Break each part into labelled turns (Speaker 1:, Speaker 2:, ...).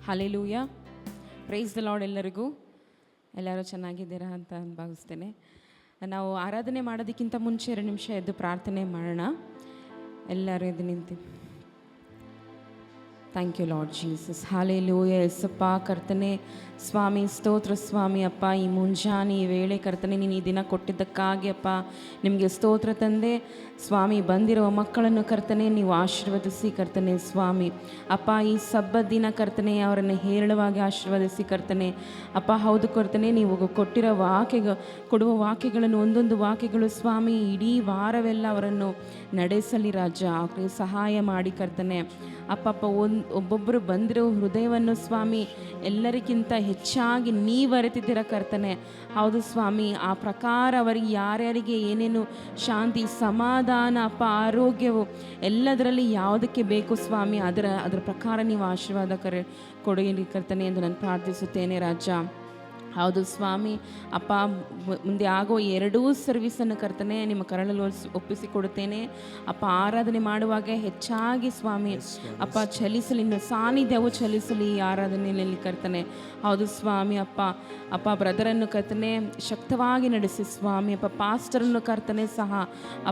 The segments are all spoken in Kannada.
Speaker 1: ಹಲ್ಲೆಲೂಯಾ. Praise the lord. ಎಲ್ಲರೂ ಚೆನ್ನಾಗಿದ್ದೀರಾ ಅಂತ ಭಾವಿಸ್ತೇನೆ. ನಾವು ಆರಾಧನೆ ಮಾಡೋದಕ್ಕಿಂತ ಮುಂಚೆ 2 ನಿಮಿಷ ಎದ್ದು ಪ್ರಾರ್ಥನೆ ಮಾಡೋಣ. ಎಲ್ಲರೂ ಎದ್ದು ನಿಂತು. Thank you Lord Jesus. Hallelujah. ಯೇಸಪ್ಪ ಕರ್ತನೆ, ಸ್ವಾಮಿ ಸ್ತೋತ್ರ ಸ್ವಾಮಿ. ಅಪ್ಪ, ಈ ಮುಂಜಾನೆ ಈ ವೇಳೆ ಕರ್ತನೆ ನೀನು ಈ ದಿನ ಕೊಟ್ಟಿದ್ದಕ್ಕಾಗಿ ಅಪ್ಪ ನಿಮಗೆ ಸ್ತೋತ್ರ ತಂದೆ ಸ್ವಾಮಿ. ಬಂದಿರುವ ಮಕ್ಕಳನ್ನು ಕರ್ತನೆ ನೀವು ಆಶೀರ್ವದಿಸಿ ಕರ್ತನೆ ಸ್ವಾಮಿ. ಅಪ್ಪ, ಈ ಸಬ್ಬತ್ ದಿನ ಕರ್ತನೆ ಅವರನ್ನು ಹೇರಳವಾಗಿ ಆಶೀರ್ವದಿಸಿ ಕರ್ತನೆ. ಅಪ್ಪ ಹೌದು ಕರ್ತನೆ, ನೀವು ಕೊಟ್ಟಿರೋ ಕೊಡುವ ವಾಕ್ಯಗಳನ್ನು ಒಂದೊಂದು ವಾಕ್ಯಗಳು ಸ್ವಾಮಿ ಇಡೀ ವಾರವೆಲ್ಲ ಅವರನ್ನು ನಡೆಸಲಿ ರಾಜ. ಸಹಾಯ ಮಾಡಿ ಕರ್ತನೆ. ಅಪ್ಪಪ್ಪ ಒಬ್ಬೊಬ್ಬರು ಬಂದಿರೋ ಹೃದಯವನ್ನು ಸ್ವಾಮಿ ಎಲ್ಲರಿಗಿಂತ ಹೆಚ್ಚಾಗಿ ನೀವು ಅರಿತಿದ್ದೀರ ಕರ್ತನೆ. ಹೌದು ಸ್ವಾಮಿ, ಆ ಪ್ರಕಾರ ಅವರಿಗೆ ಯಾರ್ಯಾರಿಗೆ ಏನೇನು ಶಾಂತಿ, ಸಮಾಧಾನ, ಅಪ್ಪ ಆರೋಗ್ಯವು ಎಲ್ಲದರಲ್ಲಿ ಯಾವುದಕ್ಕೆ ಬೇಕು ಸ್ವಾಮಿ ಅದರ ಪ್ರಕಾರ ನೀವು ಆಶೀರ್ವಾದ ಕೊಡಿ ಕರ್ತನೆ ಎಂದು ನಾನು ಪ್ರಾರ್ಥಿಸುತ್ತೇನೆ ರಾಜ. ಹೌದು ಸ್ವಾಮಿ. ಅಪ್ಪ, ಮುಂದೆ ಆಗೋ 2 ಸರ್ವಿಸನ್ನು ಕರ್ತನೆ ನಿಮ್ಮ ಕರಳಲ್ಲಿ ಒಪ್ಪಿಸಿಕೊಡುತ್ತೇನೆ. ಅಪ್ಪ, ಆರಾಧನೆ ಮಾಡುವಾಗ ಹೆಚ್ಚಾಗಿ ಸ್ವಾಮಿ ಅಪ್ಪ ಚಲಿಸಲಿ, ಇನ್ನು ಸಾನ್ನಿಧ್ಯವು ಚಲಿಸಲಿ ಈ ಆರಾಧನೆಯಲ್ಲಿ ಕರ್ತನೆ. ಹೌದು ಸ್ವಾಮಿ. ಅಪ್ಪ ಬ್ರದರನ್ನು ಕರ್ತನೆ ಶಕ್ತವಾಗಿ ನಡೆಸಿ ಸ್ವಾಮಿ. ಅಪ್ಪ ಪಾಸ್ಟರನ್ನು ಕರ್ತನೆ ಸಹ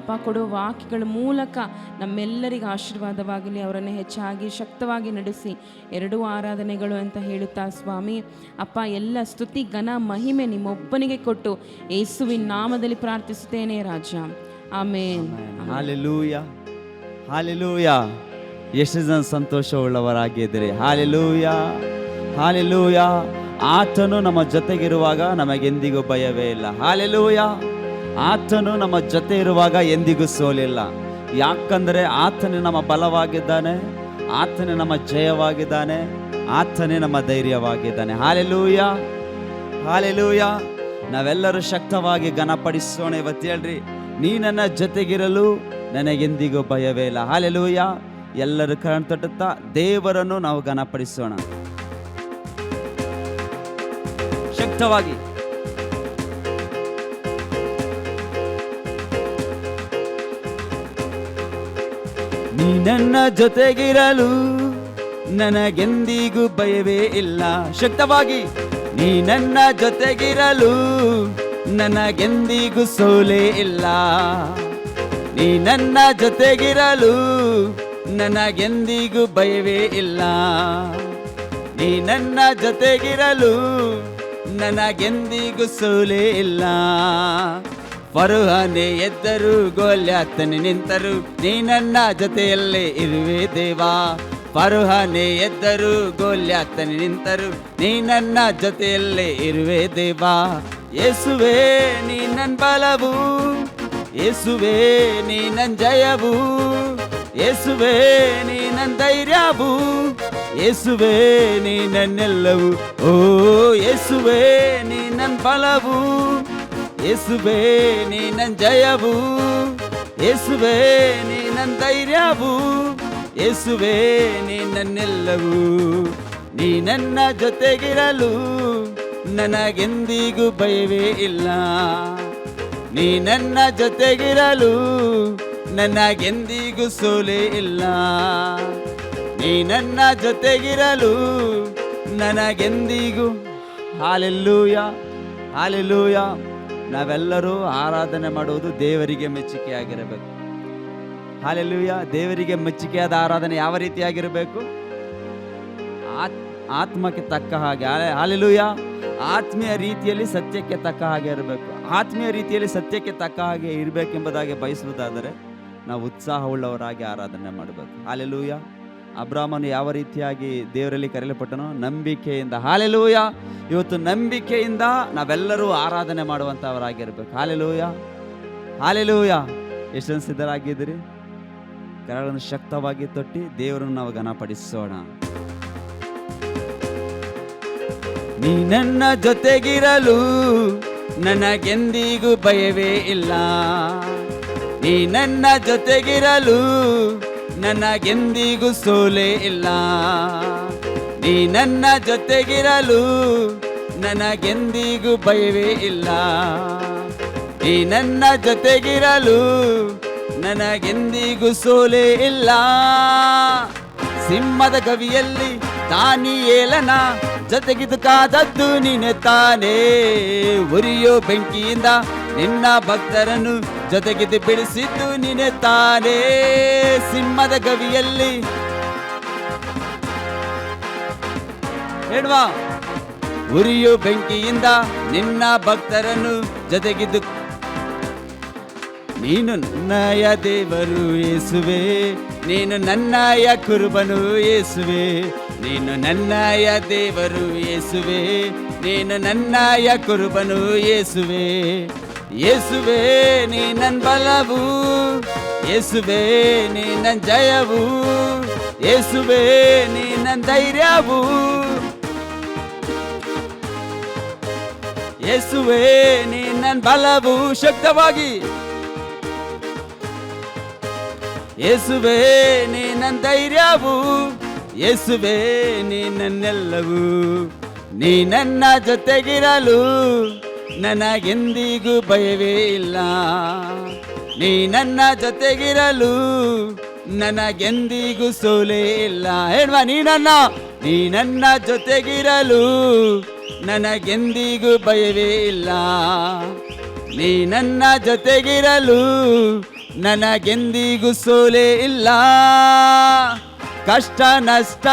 Speaker 1: ಅಪ್ಪ ಕೊಡುವ ವಾಕ್ಯಗಳ ಮೂಲಕ ನಮ್ಮೆಲ್ಲರಿಗೆ ಆಶೀರ್ವಾದವಾಗಲಿ. ಅವರನ್ನು ಹೆಚ್ಚಾಗಿ ಶಕ್ತವಾಗಿ ನಡೆಸಿ 2 ಆರಾಧನೆಗಳು ಅಂತ ಹೇಳುತ್ತಾ ಸ್ವಾಮಿ ಅಪ್ಪ ಎಲ್ಲ ಸ್ತುತಿ ಘನ ಮಹಿಮೆ ನಿಮ್ಮೊಬ್ಬನಿಗೆ ಕೊಟ್ಟು ಯೇಸುವಿನ ನಾಮದಲ್ಲಿ ಪ್ರಾರ್ಥಿಸುತ್ತೇನೆ ರಾಜ. ಆಮೆನ್.
Speaker 2: Hallelujah, hallelujah. ಎಷ್ಟು ಜನ ಸಂತೋಷವುಳ್ಳವರಾಗಿದ್ದೀರಿ. Hallelujah, hallelujah. ಆತನು ನಮ್ಮ ಜೊತೆಗಿರುವಾಗ ನಮಗೆಂದಿಗೂ ಭಯವೇ ಇಲ್ಲ. ಹಲ್ಲೆಲೂಯಾ. ಆತನು ನಮ್ಮ ಜೊತೆ ಇರುವಾಗ ಎಂದಿಗೂ ಸೋಲಿಲ್ಲ. ಯಾಕಂದರೆ ಆತನೇ ನಮ್ಮ ಬಲವಾಗಿದ್ದಾನೆ, ಆತನೇ ನಮ್ಮ ಜಯವಾಗಿದ್ದಾನೆ, ಆತನೇ ನಮ್ಮ ಧೈರ್ಯವಾಗಿದ್ದಾನೆ. Hallelujah, hallelujah. ನಾವೆಲ್ಲರೂ ಶಕ್ತವಾಗಿ ಘನಪಡಿಸೋಣ. ಇವತ್ತು ಹೇಳ್ರಿ, ನೀ ನನ್ನ ಜೊತೆಗಿರಲು ನನಗೆಂದಿಗೂ ಭಯವೇ ಇಲ್ಲ. ಹಲ್ಲೆಲೂಯಾ. ಎಲ್ಲರೂ ಕಣ್ಣು ತೊಟ್ಟುತ್ತಾ ದೇವರನ್ನು ನಾವು ಘನಪಡಿಸೋಣ ಶಕ್ತವಾಗಿ. ನೀ ನನ್ನ ಜೊತೆಗಿರಲು ನನಗೆಂದಿಗೂ ಭಯವೇ ಇಲ್ಲ. ಶಕ್ತವಾಗಿ. ನೀ ನನ್ನ ಜೊತೆಗಿರಲು ನನಗೆಂದಿಗೂ ಸೋಲೇ ಇಲ್ಲ. ನೀ ನನ್ನ ಜೊತೆಗಿರಲು ನನಗೆಂದಿಗೂ ಭಯವೇ ಇಲ್ಲ. ನೀ ನನ್ನ ಜೊತೆಗಿರಲು ನನಗೆಂದಿಗೂ ಸೋಲೇ ಇಲ್ಲ. ಫರೋಹನೇ ಎದ್ದರು, ಗೊಲ್ಯಾತನೇ ನಿಂತರು, ನೀ ನನ್ನ ಜೊತೆಯಲ್ಲೇ ಇರುವೆ ದೇವಾ. ಫರೋಹನೇ ಎದ್ದರು, ಗೊಲ್ಯಾತನೇ ನಿಂತರು, ನೀ ನನ್ನ ಜೊತೆಯಲ್ಲೇ ಇರುವೆ ದೇವಾ. ಯೇಸುವೇ ನೀ ನನ್ನ ಬಲವು, ಯೇಸುವೇ ನೀ ನನ್ನ ಜಯವು, ಯೇಸುವೇ ನೀ ನನ್ನ ಧೈರ್ಯವು, ಯೇಸುವೇ ನೀ ನನ್ನೆಲ್ಲವು. ಓ ಯೇಸುವೇ ನೀ ನನ್ನ ಬಲವು, ಯೇಸುವೇ ನೀ ನನ್ನ ಜಯವು, ಯೇಸುವೇ ನೀ ನನ್ನ ಧೈರ್ಯವು, ಯೇಸುವೇ ನೀ ನನ್ನೆಲ್ಲವು. ನೀ ನನ್ನ ಜೊತೆಗಿರಲು ನನಗೆಂದಿಗೂ ಭಯವೇ ಇಲ್ಲ. ನೀ ನನ್ನ ಜೊತೆಗಿರಲು ನನಗೆಂದಿಗೂ ಸೋಲೇ ಇಲ್ಲ. ನೀ ನನ್ನ ಜೊತೆಗಿರಲು ನನಗೆಂದಿಗೂ. Hallelujah, hallelujah. ನಾವೆಲ್ಲರೂ ಆರಾಧನೆ ಮಾಡುವುದು ದೇವರಿಗೆ ಮೆಚ್ಚುಗೆಯಾಗಿರಬೇಕು. ಹಲ್ಲೆಲೂಯಾ. ದೇವರಿಗೆ ಮೆಚ್ಚುಗೆಯಾದ ಆರಾಧನೆ ಯಾವ ರೀತಿಯಾಗಿರಬೇಕು? ಆತ್ಮಕ್ಕೆ ತಕ್ಕ ಹಾಗೆ. ಹಲ್ಲೆಲೂಯಾ. ಆತ್ಮೀಯ ರೀತಿಯಲ್ಲಿ ಸತ್ಯಕ್ಕೆ ತಕ್ಕ ಹಾಗೆ ಇರಬೇಕು. ಆತ್ಮೀಯ ರೀತಿಯಲ್ಲಿ ಸತ್ಯಕ್ಕೆ ತಕ್ಕ ಹಾಗೆ ಇರಬೇಕೆಂಬುದಾಗಿ ಬಯಸುವುದಾದರೆ ನಾವು ಉತ್ಸಾಹವುಳ್ಳವರಾಗಿ ಆರಾಧನೆ ಮಾಡಬೇಕು. ಹಲ್ಲೆಲೂಯಾ. ಅಬ್ರಾಮನು ಯಾವ ರೀತಿಯಾಗಿ ದೇವರಲ್ಲಿ ಕರೆಯಲ್ಪಟ್ಟನೋ? ನಂಬಿಕೆಯಿಂದ. ಹಲ್ಲೆಲೂಯಾ. ಇವತ್ತು ನಂಬಿಕೆಯಿಂದ ನಾವೆಲ್ಲರೂ ಆರಾಧನೆ ಮಾಡುವಂಥವರಾಗಿರ್ಬೇಕು. Hallelujah, hallelujah. ಎಷ್ಟು ಸಿದ್ಧರಾಗಿದ್ದೀರಿ? ಕರಗಳನ್ನು ಶಕ್ತವಾಗಿ ತೊಟ್ಟಿ ದೇವರನ್ನು ನಾವು ಘನಪಡಿಸೋಣ. ನೀ ನನ್ನ ಜೊತೆಗಿರಲು ನನಗೆಂದಿಗೂ ಭಯವೇ ಇಲ್ಲ. ನೀ ನನ್ನ ಜೊತೆಗಿರಲು ನನಗೆಂದಿಗೂ ಸೋಲೇ ಇಲ್ಲ. ನೀ ನನ್ನ ಜೊತೆಗಿರಲು ನನಗೆಂದಿಗೂ ಭಯವೇ ಇಲ್ಲ. ನೀ ನನ್ನ ಜೊತೆಗಿರಲು ನನಗೆಂದಿಗೂ ಸೋಲೇ ಇಲ್ಲ. ಸಿಂಹದ ಗವಿಯಲ್ಲಿ ದಾನಿಯೇಲನ ಜೊತೆಗಿದ್ದು ಕಾದದ್ದು ನೀನೆ ತಾನೇ. ಉರಿಯೋ ಬೆಂಕಿಯಿಂದ ನಿನ್ನ ಭಕ್ತರನ್ನು ಜೊತೆಗಿದ್ದು ಬಿಡಿಸಿದ್ದು ನೀನೆ ತಾನೇ. ಸಿಂಹದ ಗವಿಯಲ್ಲಿ ಹೇಳುವ ಉರಿಯೋ ಬೆಂಕಿಯಿಂದ ನಿನ್ನ ಭಕ್ತರನ್ನು ಜೊತೆಗಿದ್ದು ನೀನು ನನ್ನಯ ದೇವರು ಯೇಸುವೆ, ನೀನು ನನ್ನಯ ಕುರುಬನು ಯೇಸುವೆ, ನೀನು ನನ್ನಯ ದೇವರು ಯೇಸುವೆ, ನೀನು ನನ್ನಯ ಕುರುಬನು ಯೇಸುವೆ. ಯೇಸುವೆ ನೀ ನನ್ನ ಬಲವು, ಯೇಸುವೆ ನೀ ನನ್ನ ಜಯವು, ಯೇಸುವೆ ನೀ ನನ್ನ ಧೈರ್ಯವು, ಯೇಸುವೆ ನೀ ನನ್ನ ಬಲವು ಶಕ್ತವಾಗಿ, ಯೇಸುವೆ ನೀ ನನ್ನ ಧೈರ್ಯವು, ಯೇಸುವೆ ನೀ ನನ್ನೆಲ್ಲವೂ. ನೀ ನನ್ನ ಜೊತೆಗಿರಲು ನನಗೆಂದಿಗೂ ಭಯವೇ ಇಲ್ಲ. ನೀ ನನ್ನ ಜೊತೆಗಿರಲು ನನಗೆಂದಿಗೂ ಸೋಲೇ ಇಲ್ಲ. ಹೇಳುವ ನೀ ನನ್ನ ಜೊತೆಗಿರಲು ನನಗೆಂದಿಗೂ ಭಯವೇ ಇಲ್ಲ. ನೀ ನನ್ನ ಜೊತೆಗಿರಲು ನನಗೆಂದಿಗೂ ಸೋಲೇ ಇಲ್ಲ. ಕಷ್ಟ ನಷ್ಟ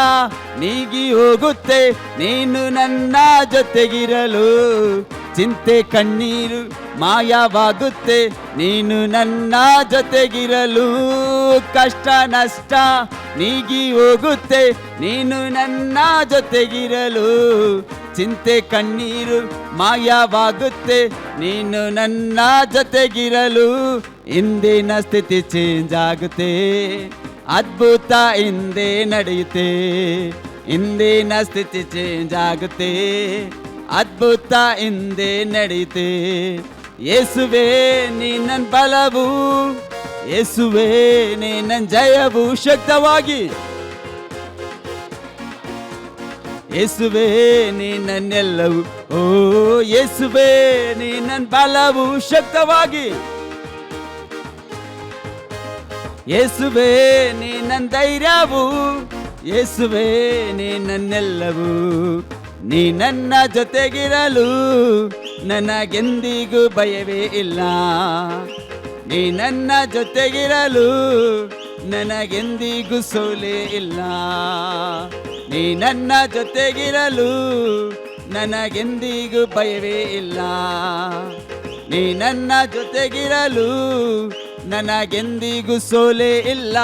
Speaker 2: ನೀಗಿ ಹೋಗುತ್ತೆ ನೀನು ನನ್ನ ಜೊತೆಗಿರಲು. ಚಿಂತೆ ಕಣ್ಣೀರು ಮಾಯವಾಗುತ್ತೆ ನೀನು ನನ್ನ ಜೊತೆಗಿರಲು. ಕಷ್ಟ ನಷ್ಟ ನೀಗಿ ಹೋಗುತ್ತೆ ನೀನು ನನ್ನ ಜೊತೆಗಿರಲು. ಚಿಂತೆ ಕಣ್ಣೀರು ಮಾಯವಾಗುತ್ತೆ ನೀನು ನನ್ನ ಜೊತೆಗಿರಲು. ಇಂದಿನ ಸ್ಥಿತಿ ಚೇಂಜ್ ಆಗುತ್ತೆ, ಅದ್ಭುತ ಹಿಂದೆ ನಡೆಯುತ್ತೆ. ಇಂದಿನ ಸ್ಥಿತಿ ಚೇಂಜ್ ಆಗುತ್ತೆ, ಅದ್ಭುತ ಹಿಂದೆ ನಡೆಯುತ್ತೆ. ಯೇಸುವೆ ನೀ ನನ್ನ ಬಲವು, ಯೇಸುವೆ ನೀ ನನ್ನ ಜಯವು ಶಕ್ತವಾಗಿ, ಯೇಸುವೆ ನೀ ನನ್ನೆಲ್ಲವು. ಓ ಯೇಸುವೆ ನೀ ನನ್ನ ಬಲವು ಶಕ್ತವಾಗಿ, ಯೇಸುವೆ ನೀ ನನ್ನ ಧೈರ್ಯವು, ಯೇಸುವೆ ನೀ ನನ್ನೆಲ್ಲವು. ನೀ ನನ್ನ ಜೊತೆಗಿರಲು ನನಗೆಂದಿಗೂ ಭಯವೇ ಇಲ್ಲ. ನೀ ನನ್ನ ಜೊತೆಗಿರಲು ನನಗೆಂದಿಗೂ ಸೋಲೇ ಇಲ್ಲ. ನೀ ನನ್ನ ಜೊತೆಗಿರಲು ನನಗೆಂದಿಗೂ ಭಯವೇ ಇಲ್ಲ. ನೀ ನನ್ನ ಜೊತೆಗಿರಲು ನನಗೆಂದಿಗೂ ಸೋಲೇ ಇಲ್ಲ.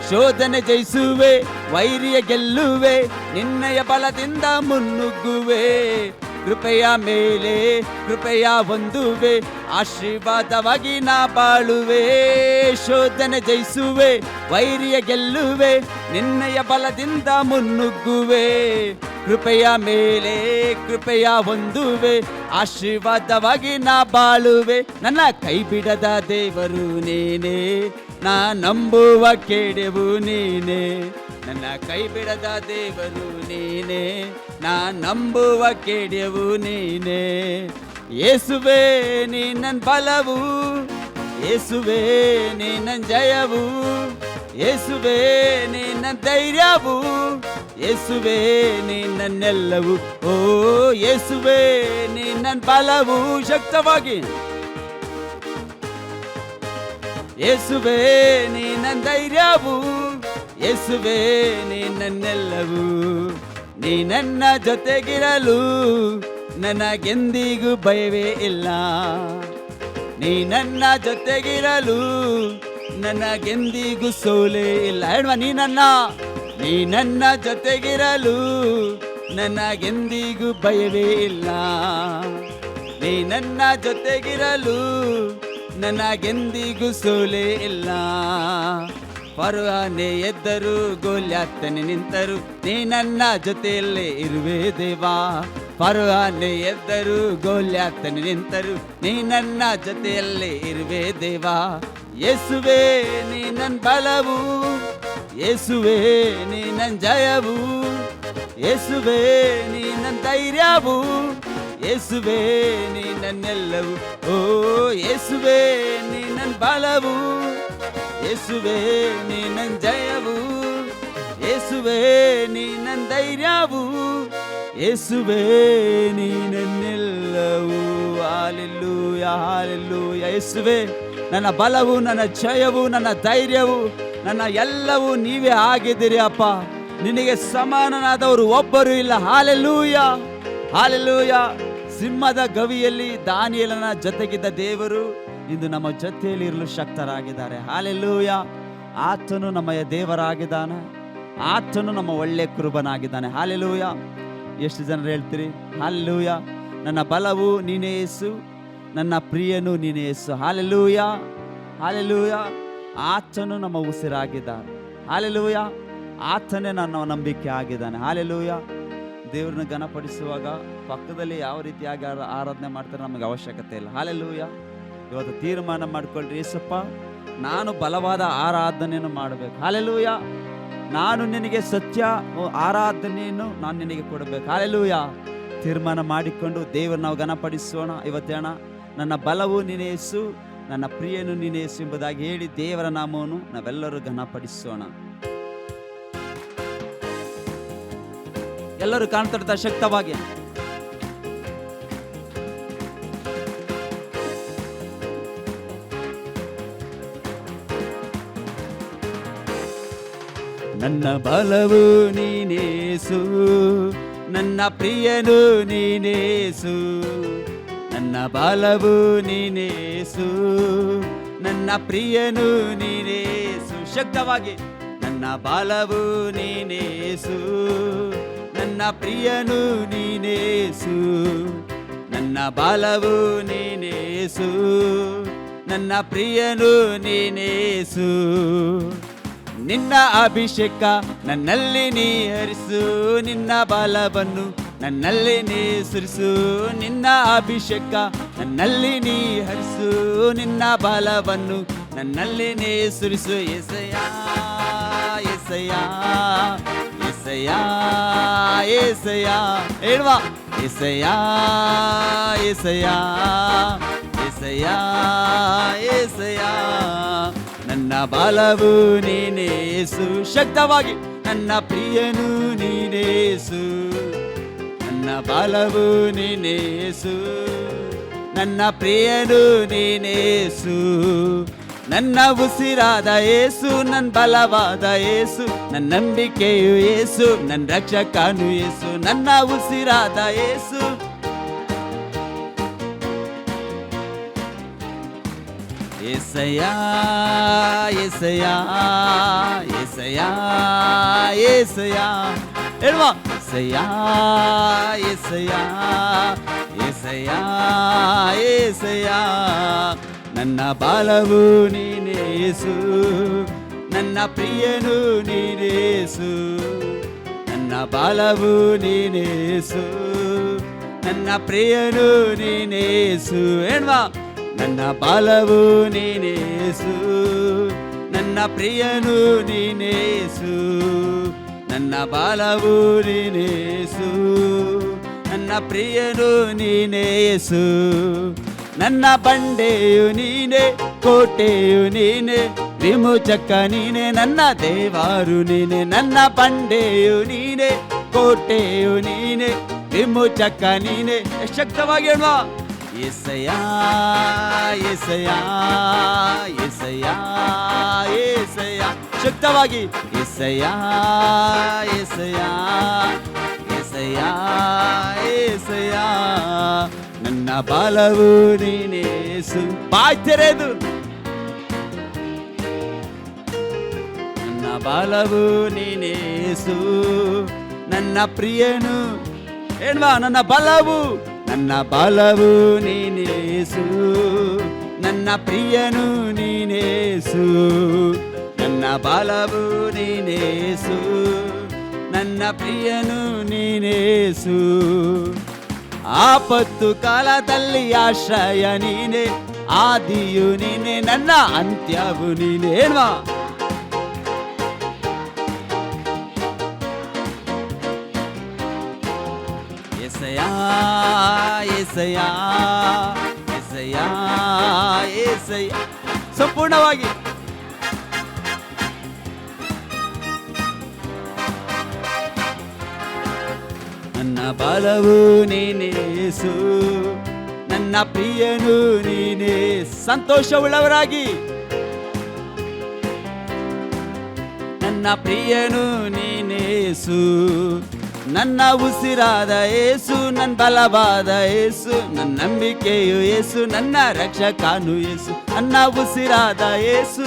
Speaker 2: ಶೋಧನೆ ಜಯಿಸುವೆ, ವೈರಿಯ ಗೆಲ್ಲುವೆ, ನಿನ್ನಯ ಬಲದಿಂದ ಮುನ್ನುಗ್ಗುವೆ. ಕೃಪೆಯ ಮೇಲೆ ಕೃಪೆಯ ಹೊಂದುವೆ, ಆಶೀರ್ವಾದವಾಗಿ ನಾ ಬಾಳುವೆ. ಶೋಧನೆ ಜಯಿಸುವೆ, ವೈರಿಯ ಗೆಲ್ಲುವೆ, ನಿನ್ನಯ ಬಲದಿಂದ ಮುನ್ನುಗ್ಗುವೆ. ಕೃಪೆಯ ಮೇಲೆ ಕೃಪೆಯ ಹೊಂದುವೆ, ಆಶೀರ್ವಾದವಾಗಿ ನಾ ಬಾಳುವೆ. ನನ್ನ ಕೈ ಬಿಡದ ದೇವರು ನೀನೇ, ನಾ ನಂಬುವ ಕೇಡೆವು ನೀನೇ. ನನ್ನ ಕೈ ಬಿಡದ ದೇವರು ನೀನೇ, ನಾ ನಂಬುವ ಕೇಡೆವು ನೀನೇ. ಯೇಸುವೆ ನೀ ನನ್ನ ಬಲವು, ಯೇಸುವೆ ನೀ ನನ್ನ ಜಯವು, ಯೇಸುವೆ ನೀ ನನ್ನ ಧೈರ್ಯವು, ಯೇಸುವೆ ನೀ ನನ್ನೆಲ್ಲವು. ಓ ಯೇಸುವೆ ನೀ ನನ್ನ ಬಲವು ಶಕ್ತವಾಗಿ, ಯೇಸುವೆ ನೀ ನನ್ನ ಧೈರ್ಯವು, ಯೇಸುವೆ ನೀ ನನ್ನೆಲ್ಲವು. ನೀ ನನ್ನ ಜೊತೆಗಿರಲು ನನಗೆಂದಿಗೂ ಭಯವೇ ಇಲ್ಲ. ನೀ ನನ್ನ ಜೊತೆಗಿರಲು ನನಗೆಂದಿಗೂ ಸೋಲೇ ಇಲ್ಲ. ಹೇಳುವ ನೀ ನನ್ನ ಜೊತೆಗಿರಲು ನನಗೆಂದಿಗೂ ಭಯವೇ ಇಲ್ಲ. ನೀ ನನ್ನ ಜೊತೆಗಿರಲು ನನಗೆಂದಿಗೂ ಸೋಲೇ ಇಲ್ಲ. ಫರೋಹನೇ ಎದ್ದರು, ಗೋಲ್ಯಾತನೇ ನಿಂತರು, ನೀ ನನ್ನ ಜೊತೆಯಲ್ಲೇ ಇರುವೆ ದೇವಾ. ಫರೋಹನೇ ಎದ್ದರು, ಗೋಲ್ಯಾತನೇ ನಿಂತರು, ನೀ ನನ್ನ ಜೊತೆಯಲ್ಲೇ ಇರುವೆ ದೇವಾ. ಯೇಸುವೆ ನೀ ನನ್ನ ಬಲವು, ಯೇಸುವೆ ನೀ ನನ್ನ ಜಯವು, ಯೇಸುವೆ ನೀ ನನ್ನ ಧೈರ್ಯವು, ಯೇಸುವೆ ನೀ ನನ್ನೆಲ್ಲವು. ಓ ಯೇಸುವೆ ನೀ ನನ್ನ ಬಲವು, ಯೇಸುವೆ ನೀ ನನ್ನ ಜಯವು, ಯೇಸು ಯೇಸುವೇ ನೀ ನನ್ನ ಧೈರ್ಯವು, ಯೇಸುವೇ ನೀ ನನ್ನೆಲ್ಲವೂ. Hallelujah hallelujah. ಯೇಸುವೇ ನನ್ನ ಬಲವು, ನನ್ನ ಜಯವು, ನನ್ನ ಧೈರ್ಯವು, ನನ್ನ ಎಲ್ಲವೂ ನೀವೇ ಆಗಿದ್ದೀರಿ ಅಪ್ಪ. ನಿನಗೆ ಸಮಾನನಾದವರು ಒಬ್ಬರು ಇಲ್ಲ. Hallelujah hallelujah. ಸಿಂಹದ ಗವಿಯಲ್ಲಿ ದಾನಿಯೇಲನ ಜೊತೆಗಿದ್ದ ದೇವರು ಇಂದು ನಮ್ಮ ಜೊತೆಯಲ್ಲಿ ಇರಲು ಶಕ್ತರಾಗಿದ್ದಾರೆ. ಹಾಲೆಲೂಯ. ಆತನು ನಮ್ಮ ದೇವರಾಗಿದ್ದಾನೆ, ಆತನು ನಮ್ಮ ಒಳ್ಳೆ ಕುರುಬನಾಗಿದ್ದಾನೆ. ಹಾಲೆಲೂಯ. ಎಷ್ಟು ಜನರು ಹೇಳ್ತೀರಿ ಹಾಲೆಲೂಯ? ನನ್ನ ಬಲವು ನೀನೇ ಯೇಸು, ನನ್ನ ಪ್ರಿಯನು ನೀನೇ ಯೇಸು. Hallelujah hallelujah. ಆತನು ನಮ್ಮ ಉಸಿರಾಗಿದ್ದಾನೆ. ಹಾಲೆಲೂಯ. ಆತನೇ ನನ್ನ ನಂಬಿಕೆ ಆಗಿದ್ದಾನೆ. ಹಾಲೆಲೂಯ. ದೇವ್ರನ್ನ ಘನಪಡಿಸುವಾಗ ಪಕ್ಕದಲ್ಲಿ ಯಾವ ರೀತಿಯಾಗಿ ಆರಾಧನೆ ಮಾಡ್ತಾರೆ ನಮಗೆ ಅವಶ್ಯಕತೆ ಇಲ್ಲ. ಹಾಲೆಲೂಯ. ಇವತ್ತು ತೀರ್ಮಾನ ಮಾಡ್ಕೊಳ್ರಿ, ಯೇಸಪ್ಪ ನಾನು ಬಲವಾದ ಆರಾಧನೆಯನ್ನು ಮಾಡಬೇಕು. ಹಾಲೆಲೂಯ. ನಾನು ನಿನಗೆ ಸತ್ಯ ಆರಾಧನೆಯನ್ನು ನಾನು ನಿನಗೆ ಕೊಡಬೇಕು. ಹಾಲೆಲೂಯ. ತೀರ್ಮಾನ ಮಾಡಿಕೊಂಡು ದೇವರು ನಾವು ಘನಪಡಿಸೋಣ. ಇವತ್ತೇಣ ನನ್ನ ಬಲವು ನೀನೇ ಯೇಸು, ನನ್ನ ಪ್ರಿಯನು ನೀನೇ ಯೇಸು ಎಂಬುದಾಗಿ ಹೇಳಿ ದೇವರ ನಾಮವನ್ನು ನಾವೆಲ್ಲರೂ ಘನಪಡಿಸೋಣ. ಎಲ್ಲರೂ ಕಾಣ್ತಾ ಶಕ್ತವಾಗಿ ನನ್ನ ಬಲವು ನೀನೇಸು, ನನ್ನ ಪ್ರಿಯನು ನೀನೇಸು, ನನ್ನ ಬಲವು ನೀನೇಸು, ನನ್ನ ಪ್ರಿಯನು ನೀನೇಸು. ಶಕ್ತವಾಗಿ ನನ್ನ ಬಲವು ನೀನೇಸು, ನನ್ನ ಪ್ರಿಯನು ನೀನೇಸು, ನನ್ನ ಬಲವು ನೀನೇಸು, ನನ್ನ ಪ್ರಿಯನು ನೀನೇಸು. ನಿನ್ನ ಅಭಿಷೇಕ ನನ್ನಲ್ಲಿ ನೀ ಹರಿಸು, ನಿನ್ನ ಬಲವನ್ನು ನನ್ನಲ್ಲಿ ನೀ ಸುರಿಸು. ನಿನ್ನ ಅಭಿಷೇಕ ನನ್ನಲ್ಲಿ ನೀ ಹರಿಸು, ನಿನ್ನ ಬಲವನ್ನು ನನ್ನಲ್ಲಿ ನೀ ಸುರಿಸು. ಎಸೆಯ ಎಸೆಯ ಎಸೆಯ ಎಸೆಯ ಹೇಳುವ. ಎಸೆಯ ಎಸೆಯ ಎಸೆಯ ಎಸೆಯ. ನನ್ನ ಬಲವು ನೀನೇಸು. ಶಕ್ತವಾಗಿ ನನ್ನ ಪ್ರಿಯನು ನೀನೇಸು, ನನ್ನ ಬಲವು ನೀನೇಸು, ನನ್ನ ಪ್ರಿಯನು ನೀನೇಸು. ನನ್ನ ಉಸಿರಾದ ಯೇಸು, ನನ್ನ ಬಲವಾದ ಯೇಸು, ನನ್ನ ನಂಬಿಕೆಯು ಯೇಸು, ನನ್ನ ರಕ್ಷಕನು ಯೇಸು. ನನ್ನ ಉಸಿರಾದ ಯೇಸು, ಏಸಯ್ಯ ಏಸಯ್ಯ ಏಸಯ್ಯ ಏಸಯ್ಯ ಹೇಳುವ. ಏಸಯ್ಯ ಏಸಯ್ಯ ಏಸಯ್ಯ ಏಸಯ್ಯ. ನನ್ನ ಬಲವು ನೀನೇಸು, ನನ್ನ ಪ್ರಿಯನು ನೀನೇಸು, ನನ್ನ ಬಲವು ನೀನೇಸು, ನನ್ನ ಪ್ರಿಯನು ನೀನೇಸು. ಹೇಳುವ. ನನ್ನ ಬಲವು ನೀನೇಸು, ನನ್ನ ಪ್ರಿಯನು ನೀನೇಸು, ನನ್ನ ಬಲವು ನೀನೇಸು, ನನ್ನ ಪ್ರಿಯನು ನೀನೇಸು. ನನ್ನ ಬಂಡೆಯು ನೀನೆ, ಕೋಟೆಯು ನೀನೆ, ವಿಮೋಚಕ ನೀನೆ, ನನ್ನ ದೇವರು ನೀನೆ. ನನ್ನ ಬಂಡೆಯು ನೀನೆ, ಕೋಟೆಯು ನೀನೆ, ವಿಮೋಚಕ ನೀನೆ. ಶಕ್ತವಾಗಿ ಹೇಳುವ. ಏಸಯ್ಯ ಏಸಯ್ಯ ಏಸಯ್ಯ ಏಸಯ್ಯ. ಶಕ್ತವಾಗಿ. ಏಸಯ್ಯ ಏಸಯ್ಯ ಏಸಯ್ಯ ಏಸಯ್ಯ. ನನ್ನ ಬಲವು ನೀನೇಸು. ಬಾಯ್ ತೆರೆದು. ನನ್ನ ಬಲವು ನೀನೇಸು, ನನ್ನ ಪ್ರಿಯನು ಹೇಳ್ವಾ. ನನ್ನ ಬಲವು, ನನ್ನ ಬಲವು ನೀನೇಸು, ನನ್ನ ಪ್ರಿಯನು ನೀನೇಸು, ನನ್ನ ಬಲವು ನೀನೇಸು, ನನ್ನ ಪ್ರಿಯನು ನೀನೇಸು. ಆಪತ್ತು ಕಾಲದಲ್ಲಿ ಆಶ್ರಯ ನೀನೆ, ಆದಿಯು ನೀನೆ, ನನ್ನ ಅಂತ್ಯವು ನೀನೆ. ಹೇಳ್ವಾ. ಏಸಯ್ಯ ಏಸಯ್ಯ ಏಸಯ್ಯ ಏಸಯ್ಯ. ಸಂಪೂರ್ಣವಾಗಿ ನನ್ನ ಬಲವು ನೀನೇ ಯೇಸು, ನನ್ನ ಪ್ರಿಯನು ನೀನೇ. ಸಂತೋಷವುಳ್ಳವರಾಗಿ ನನ್ನ ಪ್ರಿಯನು ನೀನೇ ಯೇಸು, ನನ್ನ ಉಸಿರಾದ ಯೇಸು, ನನ್ನ ಬಲವಾದ ಯೇಸು, ನನ್ನ ನಂಬಿಕೆಯು ಯೇಸು, ನನ್ನ ರಕ್ಷಕನು ಯೇಸು, ನನ್ನ ಉಸಿರಾದ ಯೇಸು.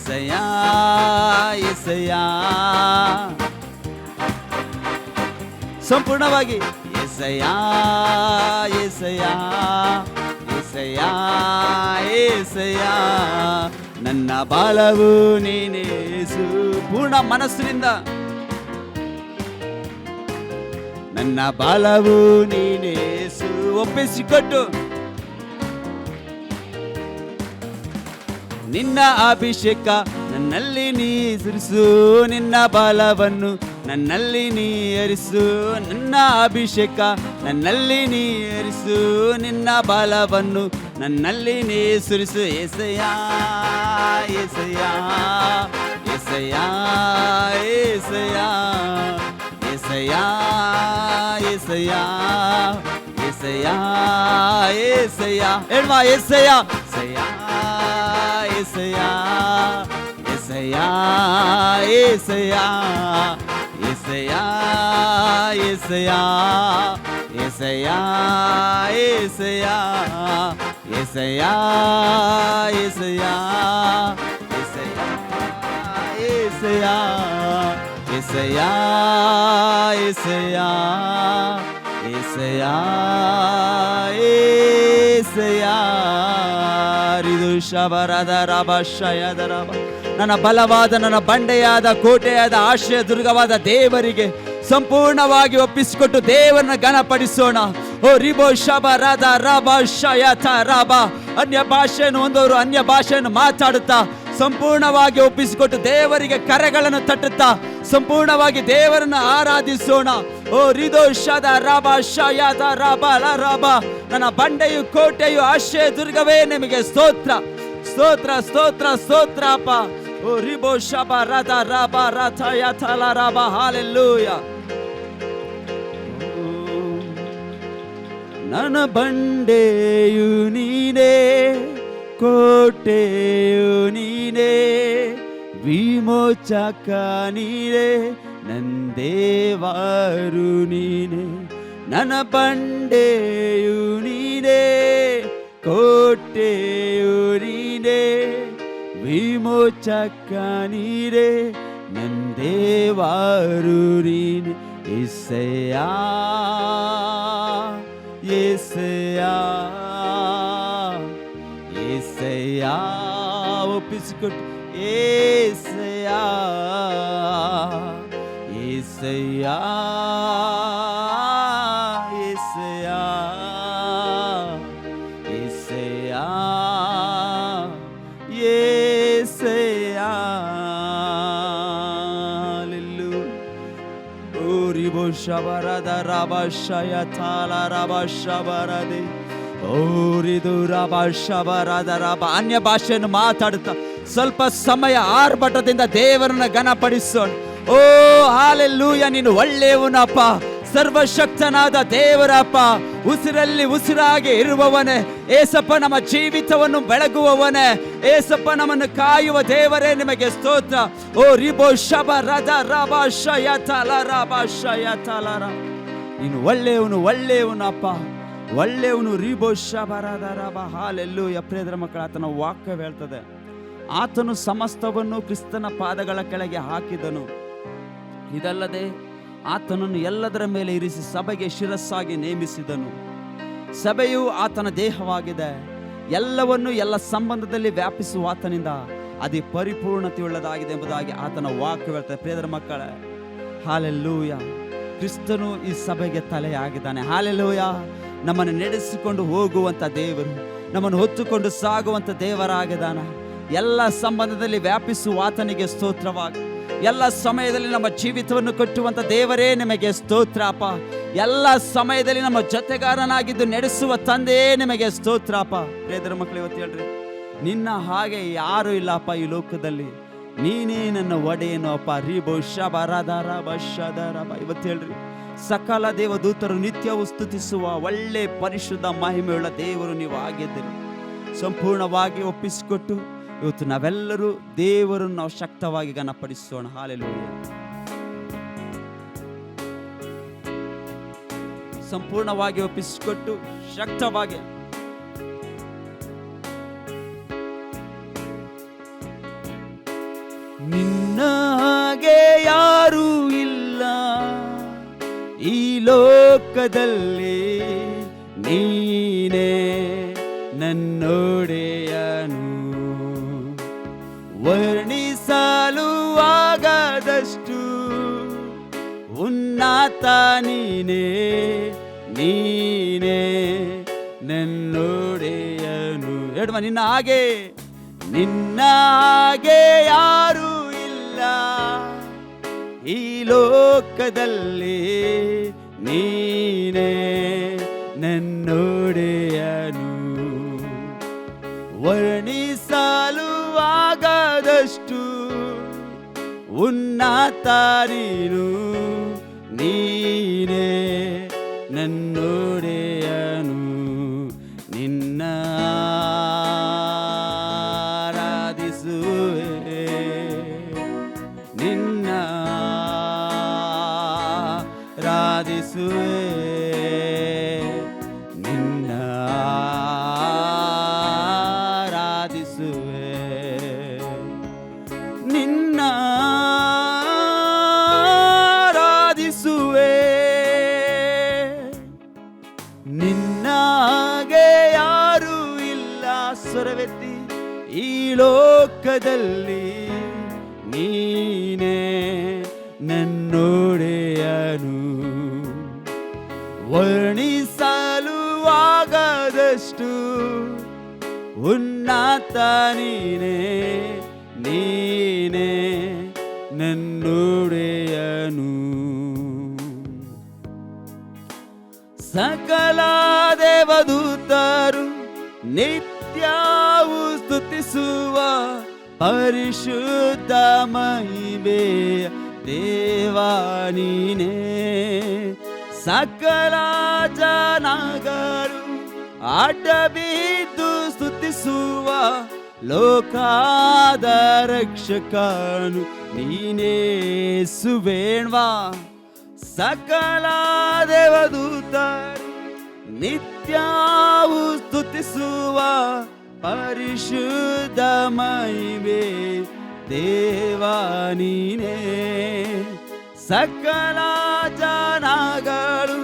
Speaker 2: యేసయ్యా యేసయ్యಾ ಸಂಪೂರ್ಣವಾಗಿ యేసయ్యಾ యేసయ్యಾ యేసయ్యಾ యేసయ్ಯಾ ನನ್ನ ಬಲವು ನೀನೇ ಯೇಸು. ಪೂರ್ಣ ಮನಸ್ಸಿನಿಂದ ನನ್ನ ಬಲವು ನೀನೇ ಯೇಸು ಒಪ್ಪಿಸಿಕೊಟ್ಟು ನಿನ್ನ ಅಭಿಷೇಕ ನನ್ನಲ್ಲಿ ನೀ ಸುರಿಸು, ನಿನ್ನ ಬಲವನ್ನು ನನ್ನಲ್ಲಿ ನೀ ಹರಿಸು, ನನ್ನ ಅಭಿಷೇಕ ನನ್ನಲ್ಲಿ ನೀ ಹರಿಸು, ನಿನ್ನ ಬಲವನ್ನು ನನ್ನಲ್ಲಿ ನೀ ಸುರಿಸು. యేసయ్యా యేసయ్యా యేసయ్యా యేసయ్యా యేసయ్యా యేసయ్యా యేసయ్యా యేసయ్యా ಹೇಳ್ವಾ యేసయ్యా యేసయ్యా యేసయ్యా యేసయ్యా యేసయ్యా యేసయ్యా యేసయ్యా యేసయ్యా యేసయ్యా యేసయ్యా యేసయ్యా యేసయ్యా యేసయ్యా యేసయ్యా యేసయ్యా ನನ್ನ ಬಲವಾದ, ನನ್ನ ಬಂಡೆಯಾದ, ಕೋಟೆಯಾದ, ಆಶ್ರಯ ದುರ್ಗವಾದ ದೇವರಿಗೆ ಸಂಪೂರ್ಣವಾಗಿ ಒಪ್ಪಿಸಿಕೊಟ್ಟು ದೇವರನ್ನ ಘನಪಡಿಸೋಣ. ಓ ರಿಬೋ ಶಬ ರಾಧ ರಬ ಶಯಥ ರಬ. ಅನ್ಯ ಭಾಷೆಯನ್ನು ಹೊಂದವರು ಅನ್ಯ ಭಾಷೆಯನ್ನು ಮಾತಾಡುತ್ತಾ ಸಂಪೂರ್ಣವಾಗಿ ಒಪ್ಪಿಸಿಕೊಟ್ಟು ದೇವರಿಗೆ ಕರೆಗಳನ್ನು ತಟ್ಟುತ್ತಾ ಸಂಪೂರ್ಣವಾಗಿ ದೇವರನ್ನು ಆರಾಧಿಸೋಣ. ಓ ರಿದೋ ಶದ ರಬ ಶಯಥ ರಬ ರಬ. ನನ್ನ ಬಂಡೆಯು ಕೋಟೆಯು ಆಶ್ರಯ ದುರ್ಗವೇ ನಿಮಗೆ ಸ್ತೋತ್ರ ಸ್ತೋತ್ರ ಸ್ತೋತ್ರ ಸ್ತೋತ್ರ ಅಪ್ಪ. ಓ ರಿಬೋ ಶಬ ರಥ ರಬ ರಥ ಯಥಲ ರಬ. ಹಾಲೆಲೂಯ. ನನ್ನ ಬಂಡೆಯು ನೀನೇ, ಕೋಟೆಯು ನೀನೇ, ವಿಮೋಚಕ ನೀನೇ, ನನ್ನ ದೇವರು ನೀನೇ. ನನ್ನ ಬಂಡೆಯು ನೀನೇ, ಕೋಟೆಯು ನೀನೇ, ವಿಮೋಚಕ ನೀನೇ, ನನ್ನ ದೇವರು ನೀನೇ. యేసయ్యా యేసయ్యా యేసయ్యా ఒప్పించుకోండి. యేసయ్యా యేసయ్యా యేసయ్యా యేసయ్యా యేసయ్యా. ಶಬರದ ರಬ ಶಯಥಾಲ ರಬ ಶಬರದೆ. ಓರಿದು ರಬ ಶಬರದ ರಬ. ಅನ್ಯ ಭಾಷೆಯನ್ನು ಮಾತಾಡುತ್ತಾ ಸ್ವಲ್ಪ ಸಮಯ ಆರ್ಭಟದಿಂದ ದೇವರನ್ನ ಘನಪಡಿಸೋಣ. ಓ ಹಾಲೆಲೂಯ. ನೀನು ಒಳ್ಳೆಯವನಪ್ಪ, ಸರ್ವಶಕ್ತನಾದ ದೇವರಪ್ಪ, ಉಸಿರಲ್ಲಿ ಉಸಿರಾಗಿ ಇರುವವನೇ ಏಸಪ್ಪ. ನಮ್ಮ ಜೀವಿತವನ್ನು ಬೆಳಗುವವನೇ ಏಸಪ್ಪ. ನಮ್ಮನ್ನು ಕಾಯುವ ದೇವರೇ ನಿಮಗೆ ಸ್ತೋತ್ರ. ಓ ರಿಬೋ ಶಬ ರಧ ರಬ ಶಯಥಲ ರಬ ಶಯಥಲ ರ. ನೀನು ಒಳ್ಳೆಯವನು ಒಳ್ಳೆಯವನಪ್ಪ, ಒಳ್ಳೆಯವನು. ರಿಬೋ ಶಬ ರಧ ರಬ. ಹಾಲೆಲೂಯ. ಪ್ರಿಯರ ಮಕ್ಕಳ, ಆತನ ವಾಕ್ಯ ಹೇಳ್ತದೆ, ಆತನು ಸಮಸ್ತವನ್ನು ಕ್ರಿಸ್ತನ ಪಾದಗಳ ಕೆಳಗೆ ಹಾಕಿದನು. ಇದಲ್ಲದೆ ಆತನನ್ನು ಎಲ್ಲದರ ಮೇಲೆ ಇರಿಸಿ ಸಭೆಗೆ ಶಿರಸ್ಸಾಗಿ ನೇಮಿಸಿದನು. ಸಭೆಯು ಆತನ ದೇಹವಾಗಿದೆ. ಎಲ್ಲವನ್ನು ಎಲ್ಲ ಸಂಬಂಧದಲ್ಲಿ ವ್ಯಾಪಿಸುವ ಆತನಿಂದ ಅದೇ ಪರಿಪೂರ್ಣತೆಯುಳ್ಳದಾಗಿದೆ ಎಂಬುದಾಗಿ ಆತನ ವಾಕ್ಯ ಹೇಳ್ತಾರೆ. ಪ್ರಿಯರ ಮಕ್ಕಳೇ, ಹಾಲೆಲೂಯ. ಕ್ರಿಸ್ತನು ಈ ಸಭೆಗೆ ತಲೆಯಾಗಿದ್ದಾನೆ. ಹಾಲೆಲೂಯ. ನಮ್ಮನ್ನು ನಡೆಸಿಕೊಂಡು ಹೋಗುವಂಥ ದೇವರು, ನಮ್ಮನ್ನು ಹೊತ್ತುಕೊಂಡು ಸಾಗುವಂಥ ದೇವರಾಗಿದ್ದಾನೆ. ಎಲ್ಲ ಸಂಬಂಧದಲ್ಲಿ ವ್ಯಾಪಿಸುವ ಆತನಿಗೆ ಸ್ತೋತ್ರವಾಗಿ. ಎಲ್ಲ ಸಮಯದಲ್ಲಿ ನಮ್ಮ ಜೀವಿತವನ್ನು ಕಟ್ಟುವಂಥ ದೇವರೇ ನಿಮಗೆ ಸ್ತೋತ್ರಪ್ಪ. ಎಲ್ಲ ಸಮಯದಲ್ಲಿ ನಮ್ಮ ಜೊತೆಗಾರನಾಗಿದ್ದು ನಡೆಸುವ ತಂದೆಯೇ ನಿಮಗೆ ಸ್ತೋತ್ರಪ್ಪ. ಪ್ರಿಯರ ಮಕ್ಕಳು, ಇವತ್ತು ಹೇಳ್ರಿ, ನಿನ್ನ ಹಾಗೆ ಯಾರು ಇಲ್ಲಪ್ಪ ಈ ಲೋಕದಲ್ಲಿ. ನೀನೇ ನನ್ನ ಒಡೆಯನು ಅಪ್ಪ. ರೀಬೋ ಶಬರದರ ಬಶದರ ಬ. ಇವತ್ತು ಹೇಳ್ರಿ, ಸಕಲ ದೇವದೂತರು ನಿತ್ಯವೂ ಸ್ತುತಿಸುವ ಒಳ್ಳೆ ಪರಿಶುದ್ಧ ಮಹಿಮೆಯುಳ್ಳ ದೇವರು ನೀವು ಆಗಿದ್ದೀರಿ. ಸಂಪೂರ್ಣವಾಗಿ ಒಪ್ಪಿಸಿಕೊಟ್ಟು ಇವತ್ತು ನಾವೆಲ್ಲರೂ ದೇವರನ್ನು ನಾವು ಶಕ್ತವಾಗಿ ಘನಪಡಿಸೋಣ. ಹಾಲೆಲೂಯಾ. ಸಂಪೂರ್ಣವಾಗಿ ಒಪ್ಪಿಸಿಕೊಟ್ಟು ಶಕ್ತವಾಗಿ ನಿನ್ನ ಹಾಗೆ ಯಾರೂ ಇಲ್ಲ ಈ ಲೋಕದಲ್ಲಿ, ನೀನೇ ನನ್ನೊಡೆಯನು. ವರ್ಣಿಸಲು ಆಗದಷ್ಟು ಉನ್ನತ ನೀನೇ, ನೀನೇ ನನ್ನೊಡೆಯನು. ಹೇಳುವ, ನಿನ್ನ ಹಾಗೆ ಯಾರೂ ಇಲ್ಲ ಈ ಲೋಕದಲ್ಲಿ, ನೀನೇ ನನ್ನೊಡೆಯನು. ವರ್ಣಿಸಲು ಆಗದಷ್ಟು ಉನ್ನತ ನೀನು, ನೀನೇ ನನ್ನೊಡೆಯನು. ನಿನ್ನ ಆರಾಧಿಸುವೆ, ನಿನ್ನ ಆರಾಧಿಸುವೆ, ನಿನ್ನ ಆರಾಧಿಸುವೆ, ನಿನ್ನ ಆರಾಧಿಸುವೆ. ನಿನ್ನ ಹಾಗೆ ಯಾರೂ ಇಲ್ಲ, ಸ್ವರವೆತ್ತಿ, ಈ ಲೋಕದಲ್ಲಿ, ನೀನೇ ನನ್ನೊಡೆಯನು. ವರ್ಣಿಸಲು ಆಗದಷ್ಟು ಉನ್ನತ ನೀನೇ, ನೀನೇ ನನ್ನೊಡೆಯನು. ಸಕಲ ದೇವದೂತರು ನಿತ್ಯವೂ ಸ್ತುತಿಸುವ ಪರಿಶುದ್ಧ ಮಹಿಮೆಯ ದೇವ ನೀನೇ. ಸಕಲ ಜನಗಳು ಅಡ್ಡಬಿದ್ದು ಸ್ತುತಿಸುವ ಲೋಕದ ರಕ್ಷಕನು ನೀನೇ ಸುವೇಣ್ವಾ. ಸಕಲ ದೇವದೂತರು ನಿತ್ಯವೂ ಸ್ತುತಿಸುವ ಪರಿಶುದ್ಧ ಮಹಿಮೆ ದೇವ ನೀನೇ. ಸಕಲ ಜನಗಳು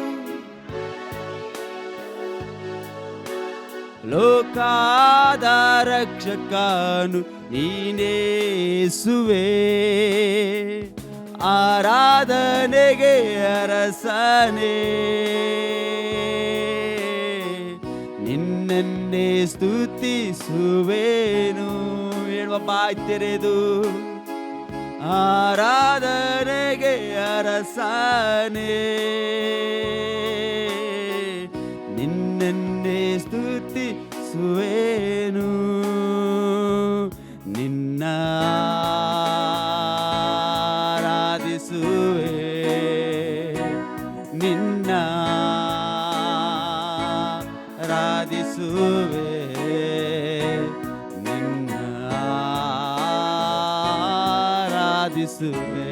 Speaker 2: ಲೋಕದ ರಕ್ಷಕನು ನೀನೇ ಯೇಸುವೇ. ಆರಾಧನೆಗೆ ಅರಸನೇ ನಿನ್ನನ್ನೇ ಸ್ತುತಿಸುವೇನು. ಹೇಳುವ ಬಾಯಿ ತೆರೆದು ಆರಾಧನೆಗೆ ಅರಸನೇ ನಿನ್ನನ್ನೇ ಸ್ತುತಿಸುವೇನು. ನಿನ್ನ ಆರಾಧಿಸುವೆ, ನಿನ್ನ ಆರಾಧಿಸುವೆ, ನಿನ್ನ ಆರಾಧಿಸುವೆ,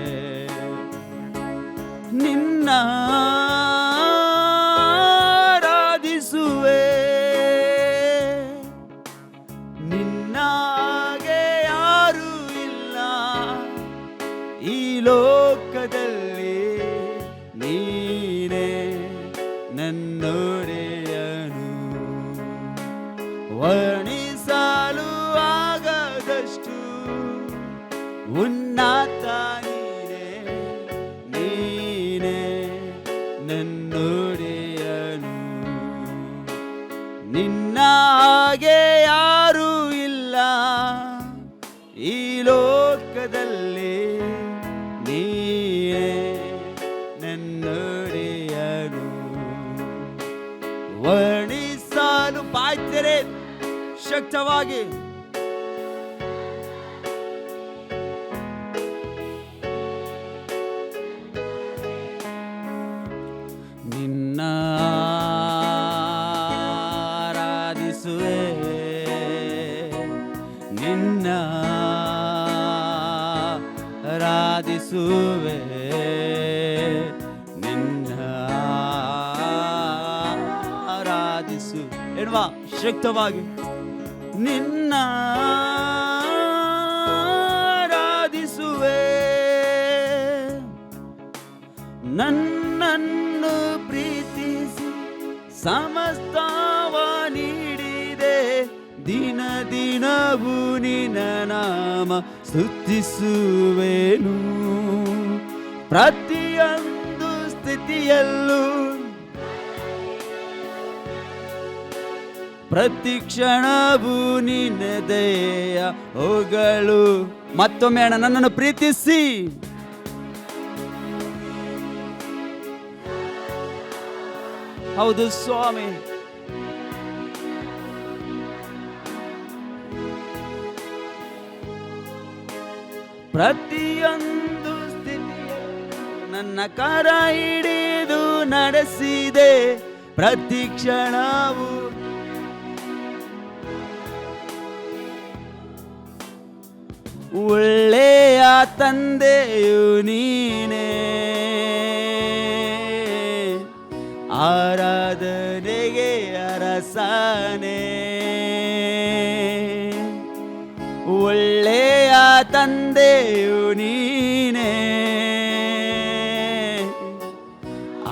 Speaker 2: ನಿನ್ನ ಆರಾಧಿಸುವೆ. ನಿನ್ನಾಗೆ ಯಾರೂ ಇಲ್ಲ ಈ ಲೋಕದಲ್ಲಿ, ನೀನೇ ನನ್ನೊಡೆಯನು. ವರ್ಣಿಸಲು ಆಗದಷ್ಟು ಉನ್ನತ ನೀನೇ, ನೀನೇ ನನ್ನೊಡೆಯನು. ನಿನ್ನ ಹಾಗೆ ಯಾರೂ ಇಲ್ಲ ಈ ಲೋಕದಲ್ಲಿ, ನೀನೇ ನನ್ನೊಡೆಯನು. ವರ್ಣಿಸಲು ಬಾಯ್ತರೆ ಶಕ್ತವಾಗಿ ಆರಾಧಿಸುವೆ ನಿನ್ನ ಆರಾಧಿಸು ಎನ್ನುವ ಶಕ್ತವಾಗಿ ನಿನ್ನ ಆರಾಧಿಸುವೆ ನನ್ನನ್ನು ಪ್ರೀತಿಸಿ ಸಮಸ್ತವ ನೀಡಿದೆ ದಿನ ದಿನವೂ ನಿನ್ನ ನಾಮ ಸ್ತುತಿಸುವೆನು ಪ್ರತಿಯೊಂದು ಸ್ಥಿತಿಯಲ್ಲೂ ಪ್ರತಿ ಕ್ಷಣವೂ ನಿನ್ನ ದಯೆಯ ಹೊಗಳು ಮತ್ತೊಮ್ಮೆ ಅಣ್ಣ ನನ್ನನ್ನು ಪ್ರೀತಿಸಿ ಹೌದು ಸ್ವಾಮಿ ಪ್ರತಿಯೊಂದು ಸ್ಥಿತಿಯಲ್ಲೂ ನನ್ನ ಕರ ಹಿಡಿದು ನಡೆಸಿದೆ ಪ್ರತಿ ಕ್ಷಣವೂ ಒಳ್ಳೆಯ ತಂದೆಯು ನೀನೇ ಆರಾಧನೆಗೆ ಅರಸನೇ ಒಳ್ಳೆಯ ತಂದೆಯು ನೀನೇ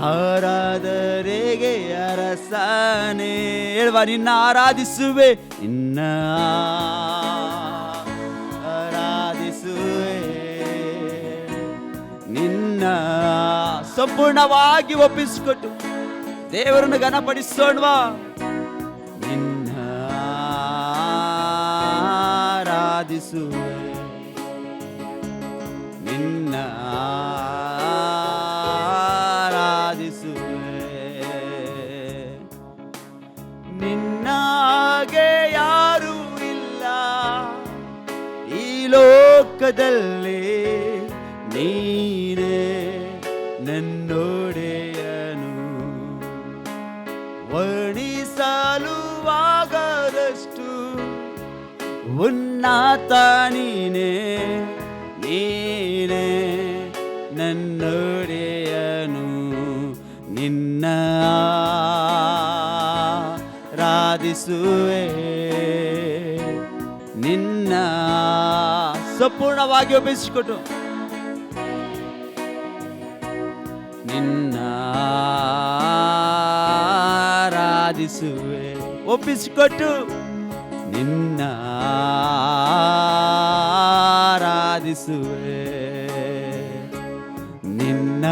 Speaker 2: ಆರಾಧನೆಗೆ ಅರಸನೇ ಹೇಳುವ ನಿನ್ನ ಆರಾಧಿಸುವೆ ನಿನ್ನ ಆರಾಧಿಸುವೆ ನಿನ್ನ ಸಂಪೂರ್ಣವಾಗಿ ಒಪ್ಪಿಸಿಕೊಟ್ಟು ದೇವರನ್ನು ಘನಪಡಿಸೋಣವಾ ನಿನ್ನ ಆರಾಧಿಸುವೆ ನಿನ್ನ ಆರಾಧಿಸುವೆ ನಿನ್ನ ಹಾಗೆ ಯಾರೂ ಇಲ್ಲ ಈ ಲೋಕದಲ್ಲಿ ನೀನೇ ನನ್ನೊಡೆಯನು ವರ್ಣಿಸಲುವಾಗದಷ್ಟು ಉನ್ನತ ನೀನೇ ನೀನೇ ನನ್ನೊಡೆಯನು ನಿನ್ನ ಆರಾಧಿಸುವೆ ನಿನ್ನ ಸಂಪೂರ್ಣವಾಗಿ ಒಪ್ಪಿಸಿಕೊಟ್ಟು ನಿನ್ನ ಆರಾಧಿಸುವೆ ಒಪ್ಪಿಸಿಕೊಟ್ಟು ನಿನ್ನ ಆರಾಧಿಸುವೆ ನಿನ್ನ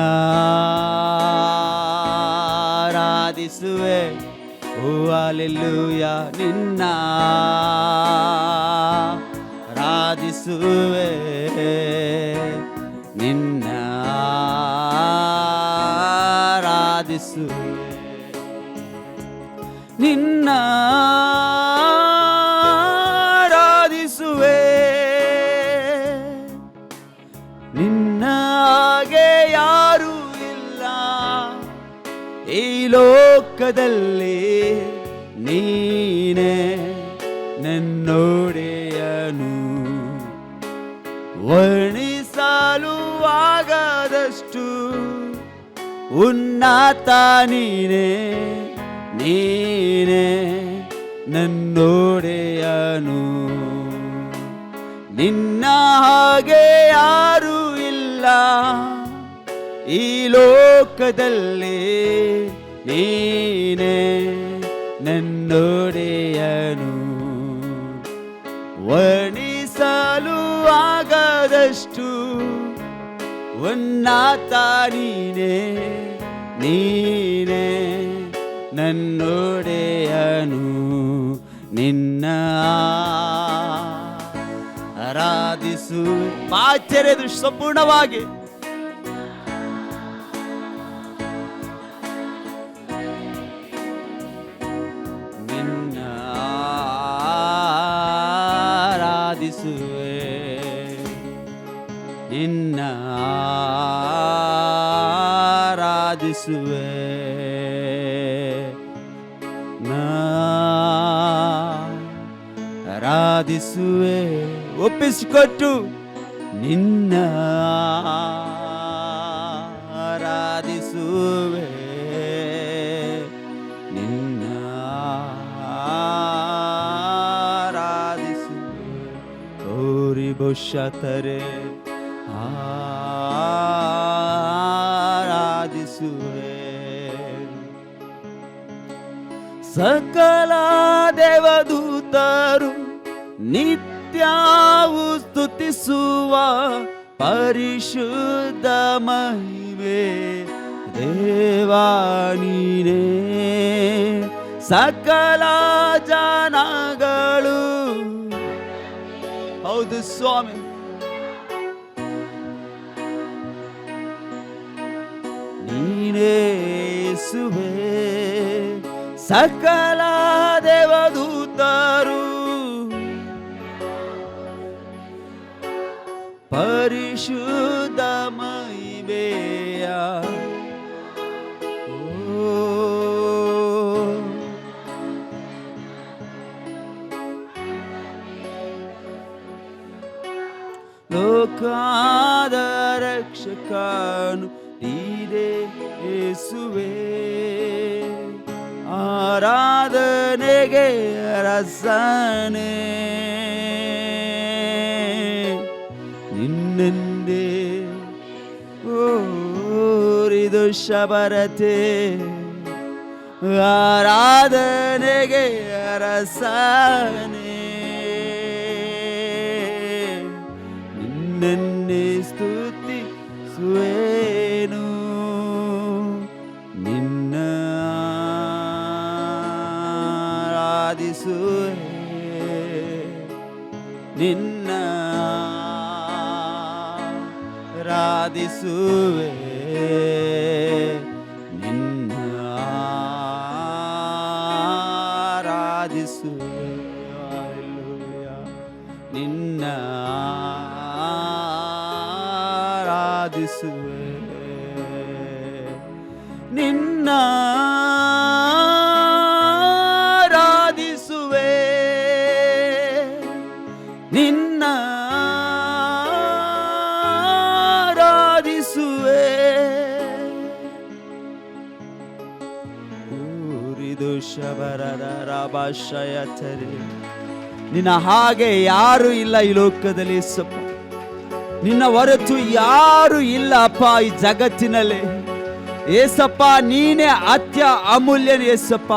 Speaker 2: ಆರಾಧಿಸುವೆ ಓ ಹಲ್ಲೆಲೂಯಾ ನಿನ್ನ ಆರಾಧಿಸುವೆ ನಿನ್ನ ಆರಾಧಿಸುವೆ ನಿನ್ನ ಆರಾಧಿಸುವೆ ನಿನ್ನ ಹಾಗೆ ಯಾರೂ ಇಲ್ಲ ಈ ಲೋಕದಲ್ಲಿ ನೀನೇ ನನ್ನೊಡೆಯನು ವರ್ಣಿಸಲು ಆಗದಷ್ಟು ಉನ್ನತ ನೀನೇ ನೀನೇ ನನ್ನೊಡೆಯನು ನಿನ್ನ ಹಾಗೆ ಯಾರೂ ಇಲ್ಲ ಈ ಲೋಕದಲ್ಲಿ ನೀನೇ ನನ್ನೊಡೆಯನು ವರ್ಣಿಸಲು ಆಗದಷ್ಟು ಉನ್ನತ ನೀನೇ ನೀನೇ ನನ್ನೊಡೆಯನು ನಿನ್ನ ಆರಾಧಿಸು ಆಶ್ಚರ್ಯದ ಸಂಪೂರ್ಣವಾಗಿ ನಿನ್ನ ಆರಾಧಿಸುವೆ ನಿನ್ನ ಆರಾಧಿಸುವೆ ಆರಾಧಿಸುವೆ ಒಪ್ಪಿಸಿಕೊಟ್ಟು ನಿನ್ನ ಆರಾಧಿಸುವೆ, ನಿನ್ನ ಆರಾಧಿಸುವೆ. ಗೌರಿ ಭವಿಷ್ಯತರೆ ಆರಾಧಿಸುವೆ. ಸಕಲ ದೇವದೂತರು ನಿತ್ಯವೂ ಸ್ತುತಿಸುವ ಪರಿಶುದ್ಧ ಮಹಿಮೆ ದೇವಾ ನೀನೇ. ಸಕಲ ಜನಗಳು, ಹೌದು ಸ್ವಾಮಿ, ನೀನೇ ಯೇಸುವೇ. ಸಕಲ ದೇವದೂತರು ಪರಿಶುದ್ಧ ಮಹಿಮೆಯ ಲೋಕದ ರಕ್ಷಕನು ನೀನೇ ಯೇಸುವೇ. ಆರಾಧನೆಗೆ ರಸನೆ ನಿನ್ನೆಂದೇ ಓರಿದು ಶಬರತೆ. ಆರಾಧನೆಗೆ ರಸನೆ ನಿನ್ನೆನ್ನೇ ಸ್ತುತಿಸುವೆನು. ನಿನ್ನ ಆರಾಧಿಸುವೆ, ನಿನ್ನ ಆರಾಧಿಸುವೆ, ನಿನ್ನ ಆರಾಧಿಸುವೆ. ಹಲ್ಲೆಲೂಯಾ. ನಿನ್ನ ಆರಾಧಿಸುವೆ, ನಿನ್ನ ಆರಾಧಿಸುವೆ, ನಿನ್ನ ಆರಾಧಿಸುವೆ. ಊರಿದು ಶಬರರ ರಾಬಾಶಯತರೆ. ನಿನ್ನ ಹಾಗೆ ಯಾರು ಇಲ್ಲ ಈ ಲೋಕದಲ್ಲಿ ಯೇಸಪ್ಪ. ನಿನ್ನ ಹೊರತು ಯಾರು ಇಲ್ಲ ಅಪ್ಪ ಈ ಜಗತ್ತಿನಲ್ಲಿ. ಏಸಪ್ಪ ನೀನೇ ಅತ್ಯ ಅಮೂಲ್ಯ ಏಸಪ್ಪ.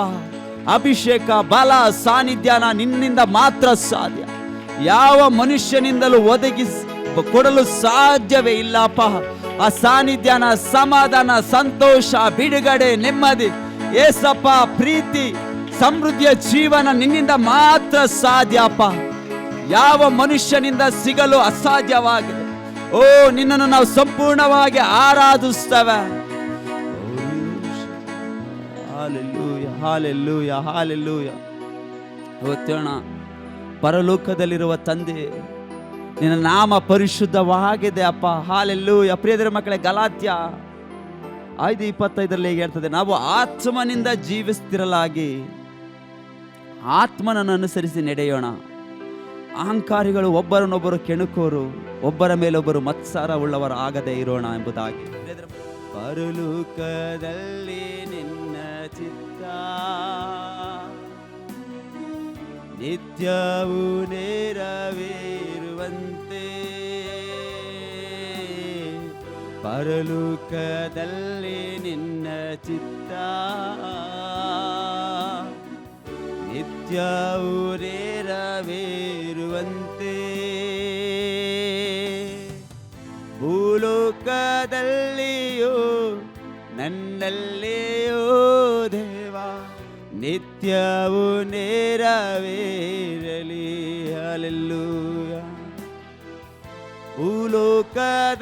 Speaker 2: ಅಭಿಷೇಕ, ಬಲ, ಸಾನ್ನಿಧ್ಯಾನ ನಿನ್ನಿಂದ ಮಾತ್ರ ಸಾಧ್ಯ. ಯಾವ ಮನುಷ್ಯನಿಂದಲೂ ಕೊಡಲು ಸಾಧ್ಯವೇ ಇಲ್ಲಪ್ಪ. ಆ ಸಾನ್ನಿಧ್ಯಾನ, ಸಮಾಧಾನ, ಸಂತೋಷ, ಬಿಡುಗಡೆ, ನೆಮ್ಮದಿ ಏಸಪ್ಪ, ಪ್ರೀತಿ, ಸಮೃದ್ಧಿಯ ಜೀವನ ನಿನ್ನಿಂದ ಮಾತ್ರ ಸಾಧ್ಯಪ್ಪ. ಯಾವ ಮನುಷ್ಯನಿಂದ ಸಿಗಲು ಅಸಾಧ್ಯವಾಗಿದೆ. ಓ ನಿನ್ನನ್ನು ನಾವು ಸಂಪೂರ್ಣವಾಗಿ ಆರಾಧಿಸ್ತೇವೆ. Hallelujah, hallelujah, hallelujah. ಇವತ್ತೇಣ ಪರಲೋಕದಲ್ಲಿರುವ ತಂದೆ, ನಿನ್ನ ನಾಮ ಪರಿಶುದ್ಧವಾಗಿದೆ ಅಪ್ಪ. ಹಾಲೆಲೂಯಾ. ಪ್ರಿಯರ ಮಕ್ಕಳೇ, ಗಲಾತ್ಯ 5:25 ಹೇಗೆ ಹೇಳ್ತದೆ, ನಾವು ಆತ್ಮನಿಂದ ಜೀವಿಸ್ತಿರಲಾಗಿ ಆತ್ಮನನ್ನು ಅನುಸರಿಸಿ ನಡೆಯೋಣ. ಅಹಂಕಾರಿಗಳು ಒಬ್ಬರನ್ನೊಬ್ಬರು ಕೆಣಕೋರು, ಒಬ್ಬರ ಮೇಲೊಬ್ಬರು ಮತ್ಸರ ಉಳ್ಳವರು ಆಗದೆ ಇರೋಣ ಎಂಬುದಾಗಿ. ಪರಲೋಕದಲ್ಲಿ ನಿನ್ನ ಚಿತ್ತ ನಿತ್ಯವೂ ನೆರವೇರುವಂತೆ, ಪರಲೋಕದಲ್ಲಿ ನಿನ್ನ ಚಿತ್ತ ನಿತ್ಯವೂ ನೆರವೇರುವಂತೆ, ಭೂಲೋಕದಲ್ಲಿಯೋ ನನ್ನಲ್ಲಿಯೋ ದೇವಾ ನಿತ್ಯವೂ ನೆರವೇರಲಿ. ಹಲ್ಲೆಲೂಯಾ. ಭೂಲೋಕದಲ್ಲಿಯೋ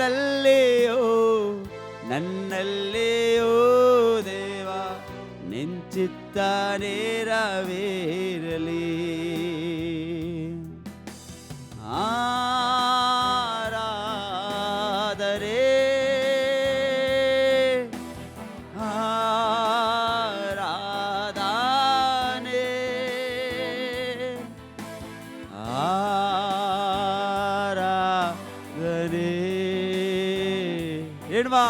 Speaker 2: ನನ್ನಲ್ಲಿಯೋ ದೇವಾ ನಿಂಚಿತ್ತ ನೆರವೇರಲಿ. ಆರಾಧರೆ ಆರಾಧನೆ ಆರಾಧನೆ ಏನ್ವಾ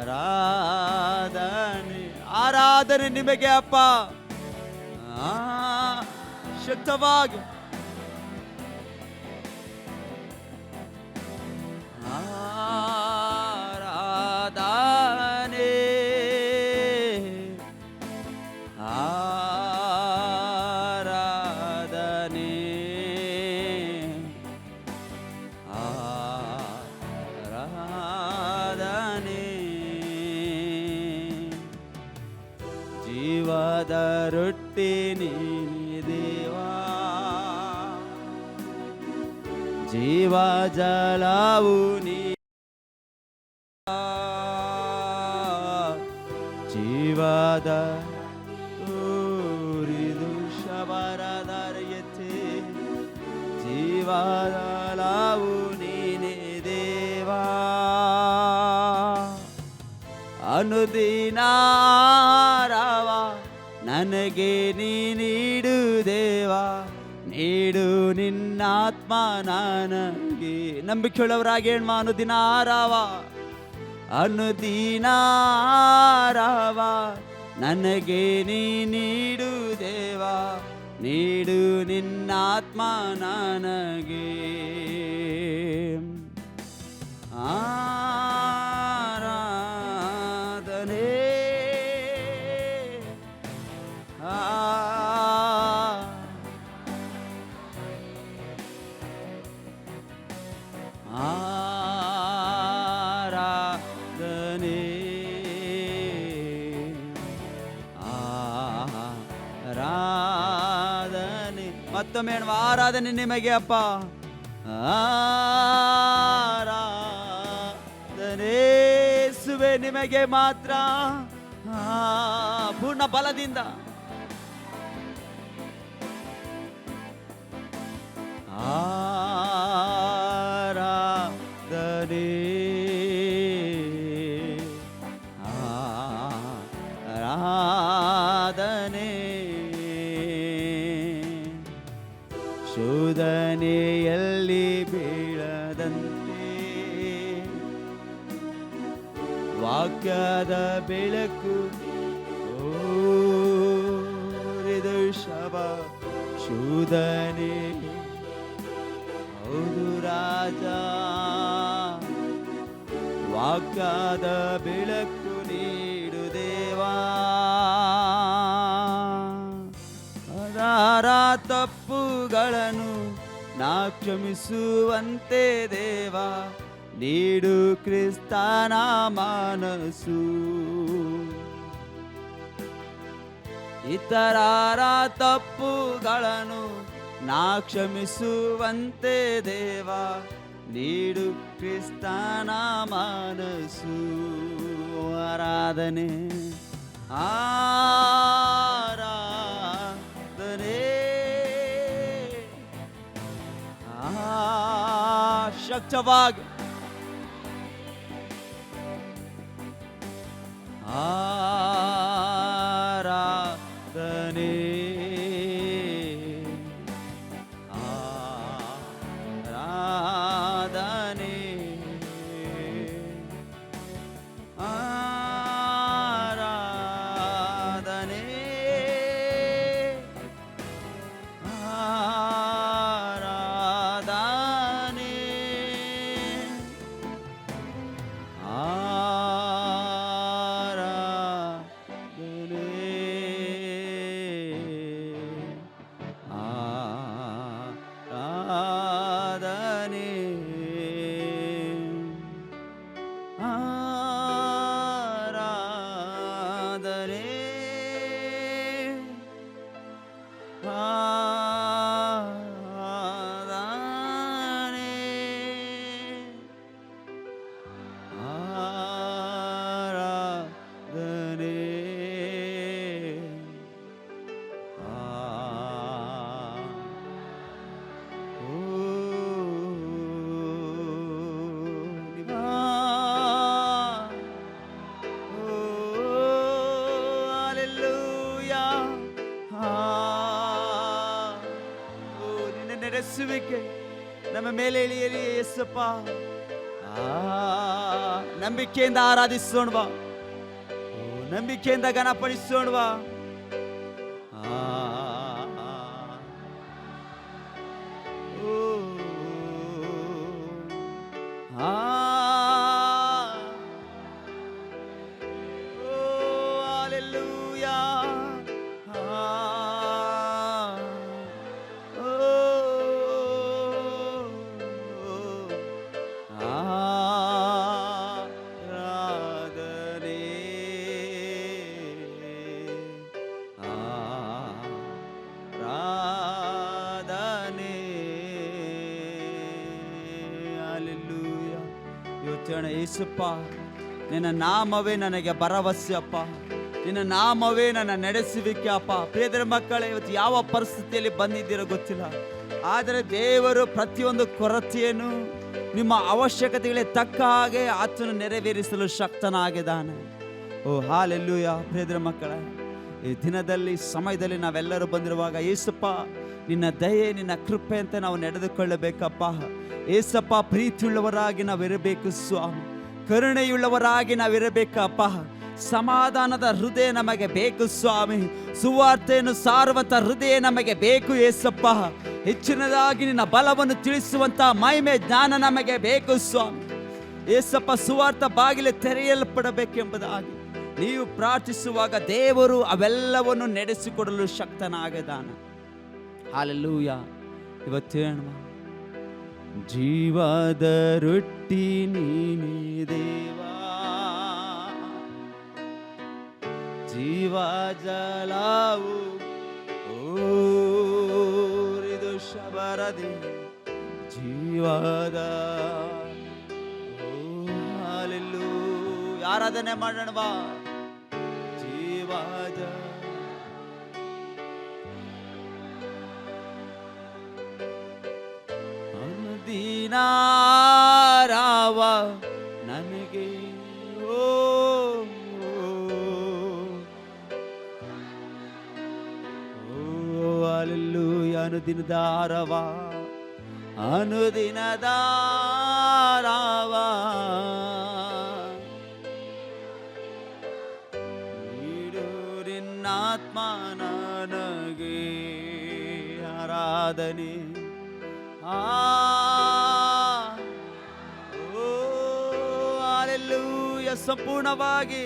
Speaker 2: ಆರಾಧನೆ ಆರಾಧನೆ ನಿಮಗೆ ಅಪ್ಪ. ಶಕ್ತವಾಗಿ ಆರಾಧನೆ ಆರಾಧನೆ ಆರಾಧನೆ ಜೀವದ ರೊಟ್ಟಿ ನೀನೆ ದೇವಾ, ಜೀವ ಜಲವು ನೀ ಜೀವದ ಊರಿದು ಶಬರದರಿಯತೆ ಜೀವದ ಲಾವು ನೀನೆ ದೇವಾ, ಅನುದಿನ ರಾವ ನನಗೆ ನೀ ನೀಡು ದೇವಾ, ನೀಡು ನಿನ್ನಾತ್ಮ ನನಗೆ. ನಂಬಿಕೆಯುಳ್ಳವರಾಗಿ ಹೇಳುವ ಅನುದಿನ ರಾವ ಅನುದಿನ ರಾವ ನನಗೆ ನೀ ನೀಡು ದೇವಾ, ನೀಡು ನಿನ್ನಾತ್ಮ ನನಗೆ. ಆರಾಧನೆ ಆರಾಧನೆ ಆರಾಧನೆ ಮತ್ತೊಮ್ಮೆ ಹೇಳುವ ಆರಾಧನೆ ನಿಮಗೆ ಅಪ್ಪ. ಆರಾಧನೆ ಯೇಸುವೇ ನಿಮಗೆ ಮಾತ್ರ, ಪೂರ್ಣ ಬಲದಿಂದ ಆರಾಧನೆ ಆರಾಧನೆ ಶೋಧನೆಯಲ್ಲಿ ಬೀಳದಂತೆ ವಾಕ್ಯದ ಬೆಳಕು ಓರಿದು ಶವ ಶೋಧನೆ ಹೌದು ರಾಜ, ವಾಕ್ಯದ ಬೆಳಕು ನೀಡು ದೇವಾ, ಅದರ ತಪ್ಪುಗಳನ್ನು ನಾ ಕ್ಷಮಿಸುವಂತೆ ದೇವಾ, ನೀಡು ಕ್ರಿಸ್ತನ ಮನಸ್ಸು. ಇತರರ ತಪ್ಪುಗಳನ್ನು ನಾ ಕ್ಷಮಿಸುವಂತೆ ದೇವಾ, ನೀಡು ಕ್ರಿಸ್ತನ ಮನಸ್ಸು. ಆರಾಧನೆ ಆರಾಧನೆ ಶಕ್ತವಾಗಿ ಆರಾಧನೆ ಆರಾಧನೆ ಆರಾಧನೆ ಆರಾಧನೆ ಆರಾಧನೆ ಆರಾಧನೆ ಆರಾಧನೆ ಆರಾಧನೆ ನಿನ್ನ ನೆರೆಸುವಿಕೆ ನಮ್ಮ ಮೇಲೆ ಇಳಿಯಲಿ ಯೇಸಪ್ಪ. ನಂಬಿಕೆಯಿಂದ ಆರಾಧಿಸೋಣವಾ, ನಂಬಿಕೆಯಿಂದ ಗಣಪಡಿಸೋಣವಾ. ಯೇಸಪ್ಪ, ನಿನ್ನ ನಾಮವೇ ನನಗೆ ಭರವಸೆ ಅಪ್ಪ, ನಿನ್ನ ನಾಮವೇ ನನ್ನ ನಡೆಸುವಿಕೆ ಅಪ್ಪ. ಪ್ರಿಯರ ಮಕ್ಕಳೇ, ಇವತ್ತು ಯಾವ ಪರಿಸ್ಥಿತಿಯಲ್ಲಿ ಬಂದಿದ್ದೀರೋ ಗೊತ್ತಿಲ್ಲ, ಆದರೆ ದೇವರು ಪ್ರತಿಯೊಂದು ಕೊರತೆಯನ್ನು ನಿಮ್ಮ ಅವಶ್ಯಕತೆಗಳಿಗೆ ತಕ್ಕ ಹಾಗೆ ಆತನು ನೆರವೇರಿಸಲು ಶಕ್ತನಾಗಿದ್ದಾನೆ. ಓ ಹಾಲೆಲ್ಲೂಯ. ಪ್ರಿಯರ ಮಕ್ಕಳೇ, ಈ ದಿನದಲ್ಲಿ ಸಮಯದಲ್ಲಿ ನಾವೆಲ್ಲರೂ ಬಂದಿರುವಾಗ ಯೇಸಪ್ಪ ನಿನ್ನ ದಯೆ ನಿನ್ನ ಕೃಪೆ ಅಂತ ನಾವು ನಡೆದುಕೊಳ್ಳಬೇಕಪ್ಪ. ಏಸಪ್ಪ, ಪ್ರೀತಿಯುಳ್ಳವರಾಗಿ ನಾವಿರಬೇಕು ಸ್ವಾಮಿ, ಕರುಣೆಯುಳ್ಳವರಾಗಿ ನಾವಿರಬೇಕಪ್ಪ. ಸಮಾಧಾನದ ಹೃದಯ ನಮಗೆ ಬೇಕು ಸ್ವಾಮಿ, ಸುವಾರ್ತೆಯನ್ನು ಸಾರುವಂತ ಹೃದಯ ನಮಗೆ ಬೇಕು ಏಸಪ್ಪ. ಹೆಚ್ಚಿನದಾಗಿ ನಿನ್ನ ಬಲವನ್ನು ತಿಳಿಸುವಂತ ಮಹಿಮೆ ಜ್ಞಾನ ನಮಗೆ ಬೇಕು ಸ್ವಾಮಿ. ಏಸಪ್ಪ, ಸುವಾರ್ಥ ಬಾಗಿಲು ತೆರೆಯಲ್ಪಡಬೇಕೆಂಬುದಾಗಿ ನೀವು ಪ್ರಾರ್ಥಿಸುವಾಗ ದೇವರು ಅವೆಲ್ಲವನ್ನು ನಡೆಸಿಕೊಡಲು ಶಕ್ತನಾಗಿದ್ದಾನೆ. ಹಾಲೆಲ್ಲೂಯ. ಇವತ್ತೇನು ಜೀವದ ರೊಟ್ಟಿ ನೀನೇ ದೇವಾ, ಜೀವ ಜಲವು ಓರಿದು ಶಬರದಿ ಜೀವದ. ಹಾಲೆಲ್ಲೂಯ. ಆರಾಧನೆ ಮಾಡೋಣವಾ. ಜೀವದ ದಿನಾರಾವ ನನಗೆ ಅಲ್ಲೆಲ್ಲೂಯ. ಅನುದಿನದಾರವ ಅನುದಿನದಾರವ ನೀಡು ನಿನ್ನಾತ್ಮ ನನಗೆ ಆರಾಧನೆ. ಹಾಲೆಲ್ಲೂಯ. ಸಂಪೂರ್ಣವಾಗಿ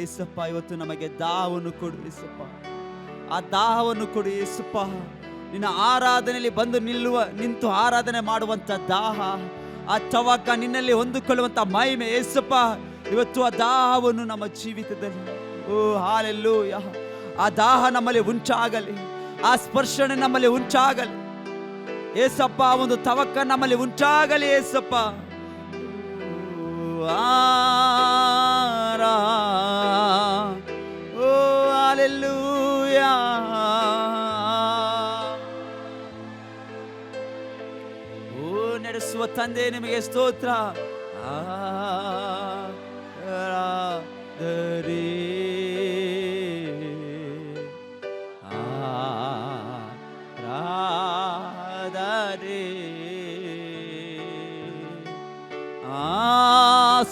Speaker 2: ಏಸಪ್ಪ, ಇವತ್ತು ನಮಗೆ ದಾಹವನ್ನು ಕೊಡು ಏಸಪ್ಪ, ಆ ದಾಹವನ್ನು ಕೊಡು ಏಸಪ್ಪ. ನಿನ್ನ ಆರಾಧನೆಯಲ್ಲಿ ಬಂದು ನಿಂತು ಆರಾಧನೆ ಮಾಡುವಂತ ದಾಹ, ಆ ತವಕ ನಿನ್ನಲ್ಲಿ ಹೊಂದಿಕೊಳ್ಳುವಂತ ಮಹಿಮೆ ಏಸಪ್ಪ, ಇವತ್ತು ಆ ದಾಹವನ್ನು ನಮ್ಮ ಜೀವಿತದಲ್ಲಿ ಓ ಹಾಲೆಲ್ಲೂಯ, ಆ ದಾಹ ನಮ್ಮಲ್ಲಿ ಉಂಟಾಗಲಿ, ಆ ಸ್ಪರ್ಶನೆ ನಮ್ಮಲ್ಲಿ ಉಂಟಾಗಲಿ ಏಸಪ್ಪ, ಒಂದು ತವಕ ನಮ್ಮಲ್ಲಿ ಉಂಟಾಗಲಿ ಏಸಪ್ಪ. ಓ ಹಾಲೆಲ್ಲೂಯ. ಓ ನಡೆಸುವ ತಂದೆ ನಿಮಗೆ ಸ್ತೋತ್ರ.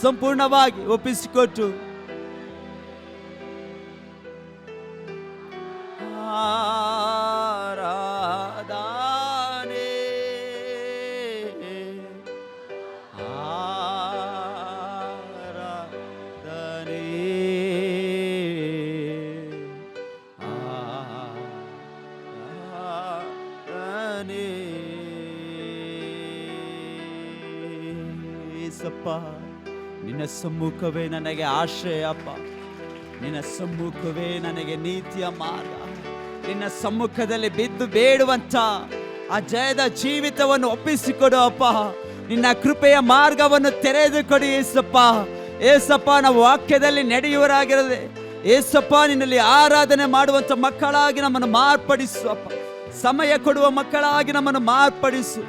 Speaker 2: ಸಂಪೂರ್ಣವಾಗಿ ಒಪ್ಪಿಸಿಕೊಟ್ಟು ಆರಾಧನೆ ಆರಾಧನೆ ಆರಾಧನೆ. ಏಸಪ್ಪ, ನಿನ್ನ ಸಮ್ಮುಖವೇ ನನಗೆ ಆಶ್ರಯ ಅಪ್ಪ, ನಿನ್ನ ಸಮ್ಮುಖವೇ ನನಗೆ ನೀತಿಯ ಮಾರ್ಗ. ನಿನ್ನ ಸಮ್ಮುಖದಲ್ಲಿ ಬಿದ್ದು ಬೇಡುವಂತ ಆ ಜಯದ ಜೀವಿತವನ್ನು ಒಪ್ಪಿಸಿಕೊಡು ಅಪ್ಪ. ನಿನ್ನ ಕೃಪೆಯ ಮಾರ್ಗವನ್ನು ತೆರೆದುಕೊಡಿ ಏಸಪ್ಪ. ಏಸಪ್ಪ, ನಾವು ವಾಕ್ಯದಲ್ಲಿ ನಡೆಯುವರಾಗಿರದೆ ಏಸಪ್ಪ, ನಿನ್ನಲ್ಲಿ ಆರಾಧನೆ ಮಾಡುವಂತ ಮಕ್ಕಳಾಗಿ ನಮ್ಮನ್ನು ಮಾರ್ಪಡಿಸು ಅಪ್ಪ. ಸಮಯ ಕೊಡುವ ಮಕ್ಕಳಾಗಿ ನಮ್ಮನ್ನು ಮಾರ್ಪಡಿಸು.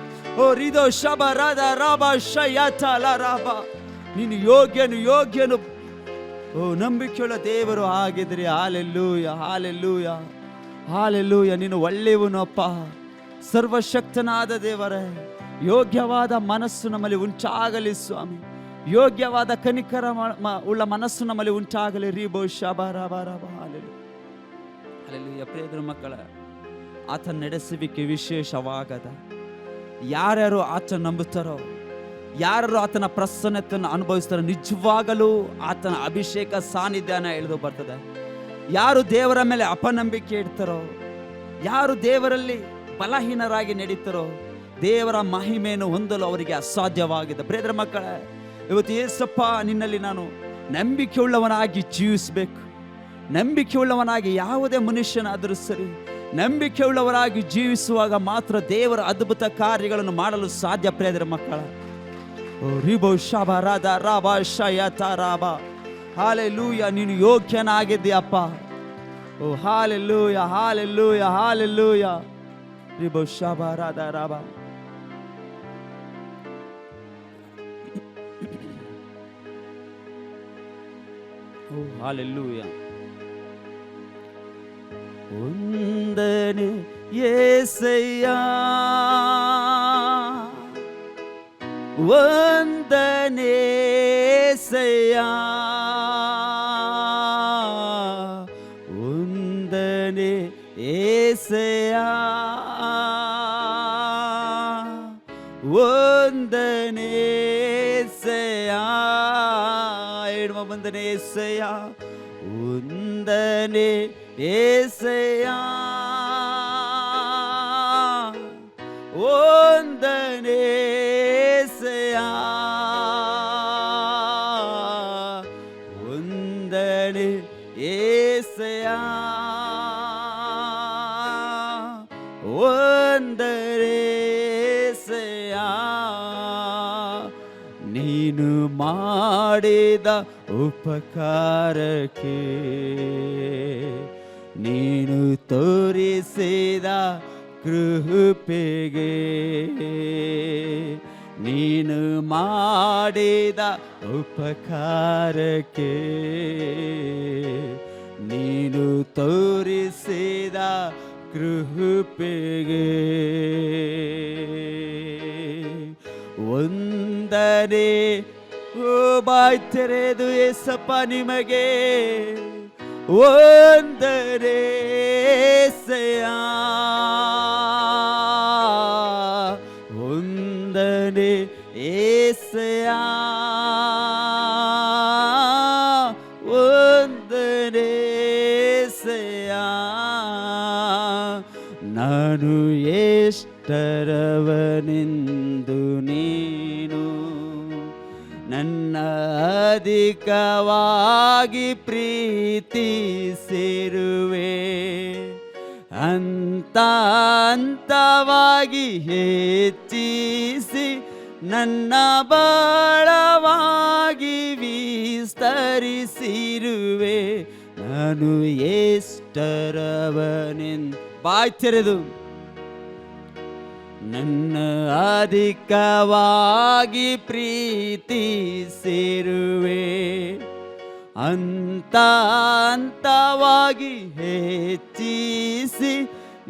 Speaker 2: ಓ ರಿದೋ ಶಬ ರಾಧ ರಾಬ ಶಯತ ರಾಬ, ನೀನು ಯೋಗ್ಯನು. ಓ ನಂಬಿಕೆಯುಳ್ಳ ದೇವರು ಆಗಿದ್ರಿ. Hallelujah, hallelujah, hallelujah. ನೀನು ಒಳ್ಳೆಯವನು ಅಪ್ಪ, ಸರ್ವಶಕ್ತನಾದ ದೇವರೇ. ಯೋಗ್ಯವಾದ ಮನಸ್ಸು ನಮ್ಮಲ್ಲಿ ಉಂಟಾಗಲಿ ಸ್ವಾಮಿ, ಯೋಗ್ಯವಾದ ಕನಿಕರ ಉಳ್ಳ ಮನಸ್ಸು ನಮ್ಮಲ್ಲಿ ಉಂಟಾಗಲಿ. ರೀಬೋ ಶಬ ರಾಬ ರಾಬ. ಹಾಲೆಲ್ಲೂಯ. ಪ್ರಿಯರ ಮಕ್ಕಳ, ಆತನ ನಡೆಸುವಿಕೆ ವಿಶೇಷವಾಗದ. ಯಾರ್ಯಾರು ಆತನ ನಂಬುತ್ತಾರೋ, ಯಾರು ಆತನ ಪ್ರಸನ್ನತೆಯನ್ನು ಅನುಭವಿಸ್ತಾರೋ, ನಿಜವಾಗಲೂ ಆತನ ಅಭಿಷೇಕ ಸಾನ್ನಿಧ್ಯನ ಇಳಿದು ಬರ್ತದೆ. ಯಾರು ದೇವರ ಮೇಲೆ ಅಪನಂಬಿಕೆ ಇಡ್ತಾರೋ, ಯಾರು ದೇವರಲ್ಲಿ ಬಲಹೀನರಾಗಿ ನಡೀತಾರೋ, ದೇವರ ಮಹಿಮೆಯನ್ನು ಹೊಂದಲು ಅವರಿಗೆ ಅಸಾಧ್ಯವಾಗಿದೆ. ಪ್ರಿಯರ ಮಕ್ಕಳೇ, ಇವತ್ತು ಯೇಸಪ್ಪ ನಿನ್ನಲ್ಲಿ ನಾನು ನಂಬಿಕೆಯುಳ್ಳವನಾಗಿ ಜೀವಿಸಬೇಕು. ನಂಬಿಕೆಯುಳ್ಳವನಾಗಿ ಯಾವುದೇ ಮನುಷ್ಯನಾದರೂ ಸರಿ, ನಂಬಿಕೆಯುಳ್ಳವರಾಗಿ ಜೀವಿಸುವಾಗ ಮಾತ್ರ ದೇವರ ಅದ್ಭುತ ಕಾರ್ಯಗಳನ್ನು ಮಾಡಲು ಸಾಧ್ಯ. ಪ್ರಿಯರ ಮಕ್ಕಳ, ರಿಬೋ ಶಬ ರಾಧ ರಾಬ ಶಯತ ರಾಬ. ಹಾಲೆಲ್ಲೂಯ, ನೀನು ಯೋಗ್ಯನಾಗಿದ್ದೀಯಪ್ಪ. ಓ ಹಾಲೆಲ್ಲೂಯ, ಹಾಲೆಲ್ಲೂಯ, ಹಾಲೆಲ್ಲೂಯ. ರಿಬೋ ಶಬ ರಾಧ ರಾಬ. ಓ ಹಾಲೆಲ್ಲೂಯ. ವಂದನೆ యేసయ్య, ವಂದನೆ యేసయ్య, ವಂದನೆ యేసయ్య, ವಂದನೆ యేసయ్య. ಏಳುವ ವಂದನೆ యేసయ్య, ವಂದನೆ యేసయ్య, ವಂದನೆ యేసయ్య, ವಂದನೆ యేసయ్య, ವಂದನೆ యేసయ్య. ನೀನು ಮಾಡಿದ ಉಪಕಾರಕ್ಕೆ, ನೀನು ತೋರಿಸಿದ ಕೃಪೆಗೆ, ನೀನು ಮಾಡಿದ ಉಪಕಾರಕ್ಕೆ, ನೀನು ತೋರಿಸಿದ ಕೃಪೆಗೆ ವಂದನೆ. ಓ ಬಾಯ್ ತೆರೆದು ಯೇಸಪ್ಪ ನಿಮಗೆ ವಂದನೆ యేసయ్య, ವಂದನೆ యేసయ్య, ವಂದನೆ యేసయ్య. ನಾನು ಎಷ್ಟರವನೆಂದು ನೀನು ನನ್ನ ಅಧಿಕವಾಗಿ ಪ್ರೀತಿಸಿರುವೆ, ಹಂತ ಹಂತವಾಗಿ ಹೆಚ್ಚಿಸಿ ನನ್ನ ಬಾಳವಾಗಿ ವಿಸ್ತರಿಸಿರುವೆ. ನಾನು ಎಷ್ಟರವನೆಂದು ಬಾಯ್ ತೆರೆದು ನನ್ನ ಅಧಿಕವಾಗಿ ಪ್ರೀತಿಸಿರುವೆ, ಹಂತ ಹಂತವಾಗಿ ಹೆಚ್ಚಿಸಿ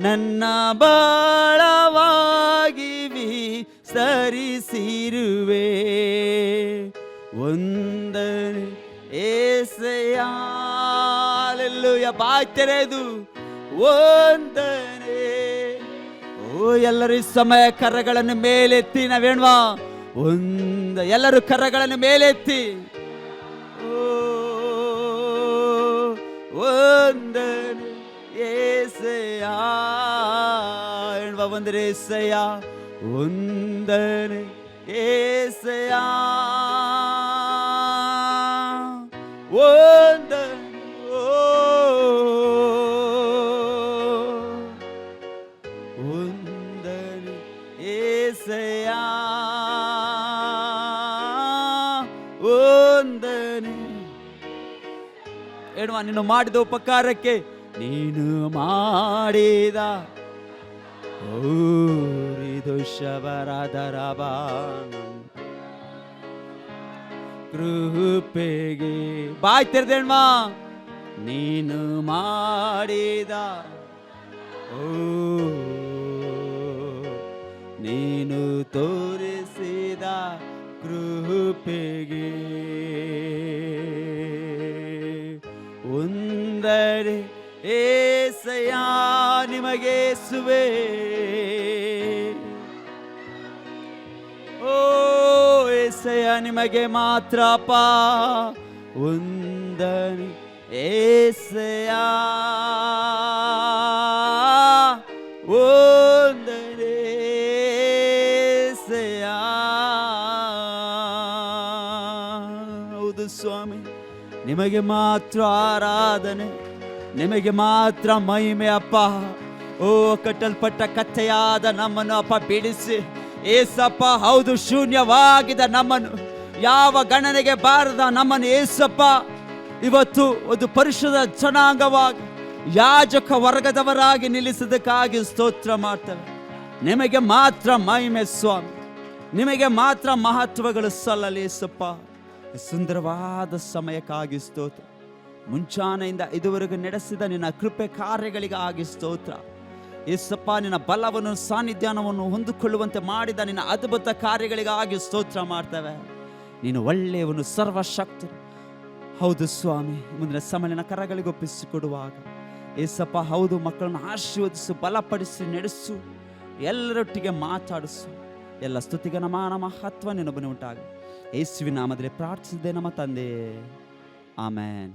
Speaker 2: ನನ್ನ ಬಾಳವಾಗಿ ವಿಸ್ತರಿಸಿರುವೆ. ವಂದನೆ యేసయ్య. ಹಲ್ಲೆಲೂಯಾ. ಬಾಯ್ ತೆರೆದು ವಂದನೆ. ಓ ಎಲ್ಲರೂ ಈ ಸಮಯ ಕರಗಳನ್ನು ಮೇಲೆತ್ತಿ ನಾವೇಣ್ವಾ ಎಲ್ಲರೂ ಕರಗಳನ್ನು ಮೇಲೆತ್ತಿ ವಂದನೆ యేసయ్య. ಎಣ್ವಾ ವಂದನೆ యేసయ్య, ವಂದನೆ యేసయ్య, ವಂದನೆ. ವಂದನೆ యేసయ్య, ವಂದನೆ. ಎಣ್ವಾ ನೀನು ಮಾಡಿದ ಉಪಕಾರಕ್ಕೆ, ನೀನು ಮಾಡಿದ ಕೃಪೆಗೆ ಬಾಯ್ ತೆರೆದೇಣ್ಮ ನೀನು ಮಾಡಿದ ನೀನು ತೋರಿಸಿದ ಕೃಪೆಗೆ ಒಂದರೆ ಏಸಯ್ಯ ನಿಮಗೆ ಸುವೆ ಓ ಏಸಯ್ಯ ನಿಮಗೆ ಮಾತ್ರಪ್ಪ ಒಂದನೆ ಏಸಯ್ಯ ಒಂದನೆ ಏಸಯ್ಯ. ಹೌದು ಸ್ವಾಮಿ, ನಿಮಗೆ ಮಾತ್ರ ಆರಾಧನೆ, ನಿಮಗೆ ಮಾತ್ರ ಮಹಿಮೆ ಅಪ್ಪ. ಓ ಕಟ್ಟಲ್ಪಟ್ಟ ಕಥೆಯಾದ ನಮ್ಮನ್ನು ಅಪ್ಪ ಬಿಡಿಸಿ ಏಸಪ್ಪ, ಹೌದು ಶೂನ್ಯವಾಗಿದ್ದ ನಮ್ಮನ್ನು, ಯಾವ ಗಣನೆಗೆ ಬಾರದ ನಮ್ಮನ್ನು ಏಸಪ್ಪ ಇವತ್ತು ಒಂದು ಪರಿಶುದ್ಧ ಜನಾಂಗವಾಗಿ ಯಾಜಕ ವರ್ಗದವರಾಗಿ ನಿಲ್ಲಿಸೋದಕ್ಕಾಗಿ ಸ್ತೋತ್ರ ಮಾಡ್ತೇವೆ. ನಿಮಗೆ ಮಾತ್ರ ಮಹಿಮೆ ಸ್ವಾಮಿ, ನಿಮಗೆ ಮಾತ್ರ ಮಹತ್ವಗಳು ಸಲ್ಲಲಿ ಏಸಪ್ಪ. ಸುಂದರವಾದ ಸಮಯಕ್ಕಾಗಿ ಸ್ತೋತ್ರ. ಮುಂಚಾನೆಯಿಂದ ಇದುವರೆಗೂ ನಡೆಸಿದ ನಿನ್ನ ಕೃಪೆ ಕಾರ್ಯಗಳಿಗಾಗಿ ಸ್ತೋತ್ರ ಏಸಪ್ಪ. ನಿನ್ನ ಬಲವನ್ನು ಸಾನ್ನಿಧ್ಯಾನವನ್ನು ಹೊಂದಿಕೊಳ್ಳುವಂತೆ ಮಾಡಿದ ನಿನ್ನ ಅದ್ಭುತ ಕಾರ್ಯಗಳಿಗಾಗಿ ಸ್ತೋತ್ರ ಮಾಡ್ತೇವೆ. ನೀನು ಒಳ್ಳೆಯವನು, ಸರ್ವಶಕ್ತಿ. ಹೌದು ಸ್ವಾಮಿ, ಮುಂದಿನ ಸಮಯನ ಕರಗಳಿಗೆ ಒಪ್ಪಿಸಿಕೊಡುವಾಗ ಏಸಪ್ಪ, ಹೌದು ಮಕ್ಕಳನ್ನು ಆಶೀರ್ವದಿಸು, ಬಲಪಡಿಸಿ ನಡೆಸು, ಎಲ್ಲರೊಟ್ಟಿಗೆ ಮಾತಾಡಿಸು. ಎಲ್ಲ ಸ್ತುತಿಗೆ ನಮಾನ ಮಹತ್ವ ನಿನ್ನೊಬ್ಬನೇ ಉಂಟಾಗ ಯೇಸುವಿನ ನಾಮದಲ್ಲಿ ಪ್ರಾರ್ಥಿಸಿದ್ದೆ ನಮ್ಮ ತಂದೆ, ಆಮೇನ್.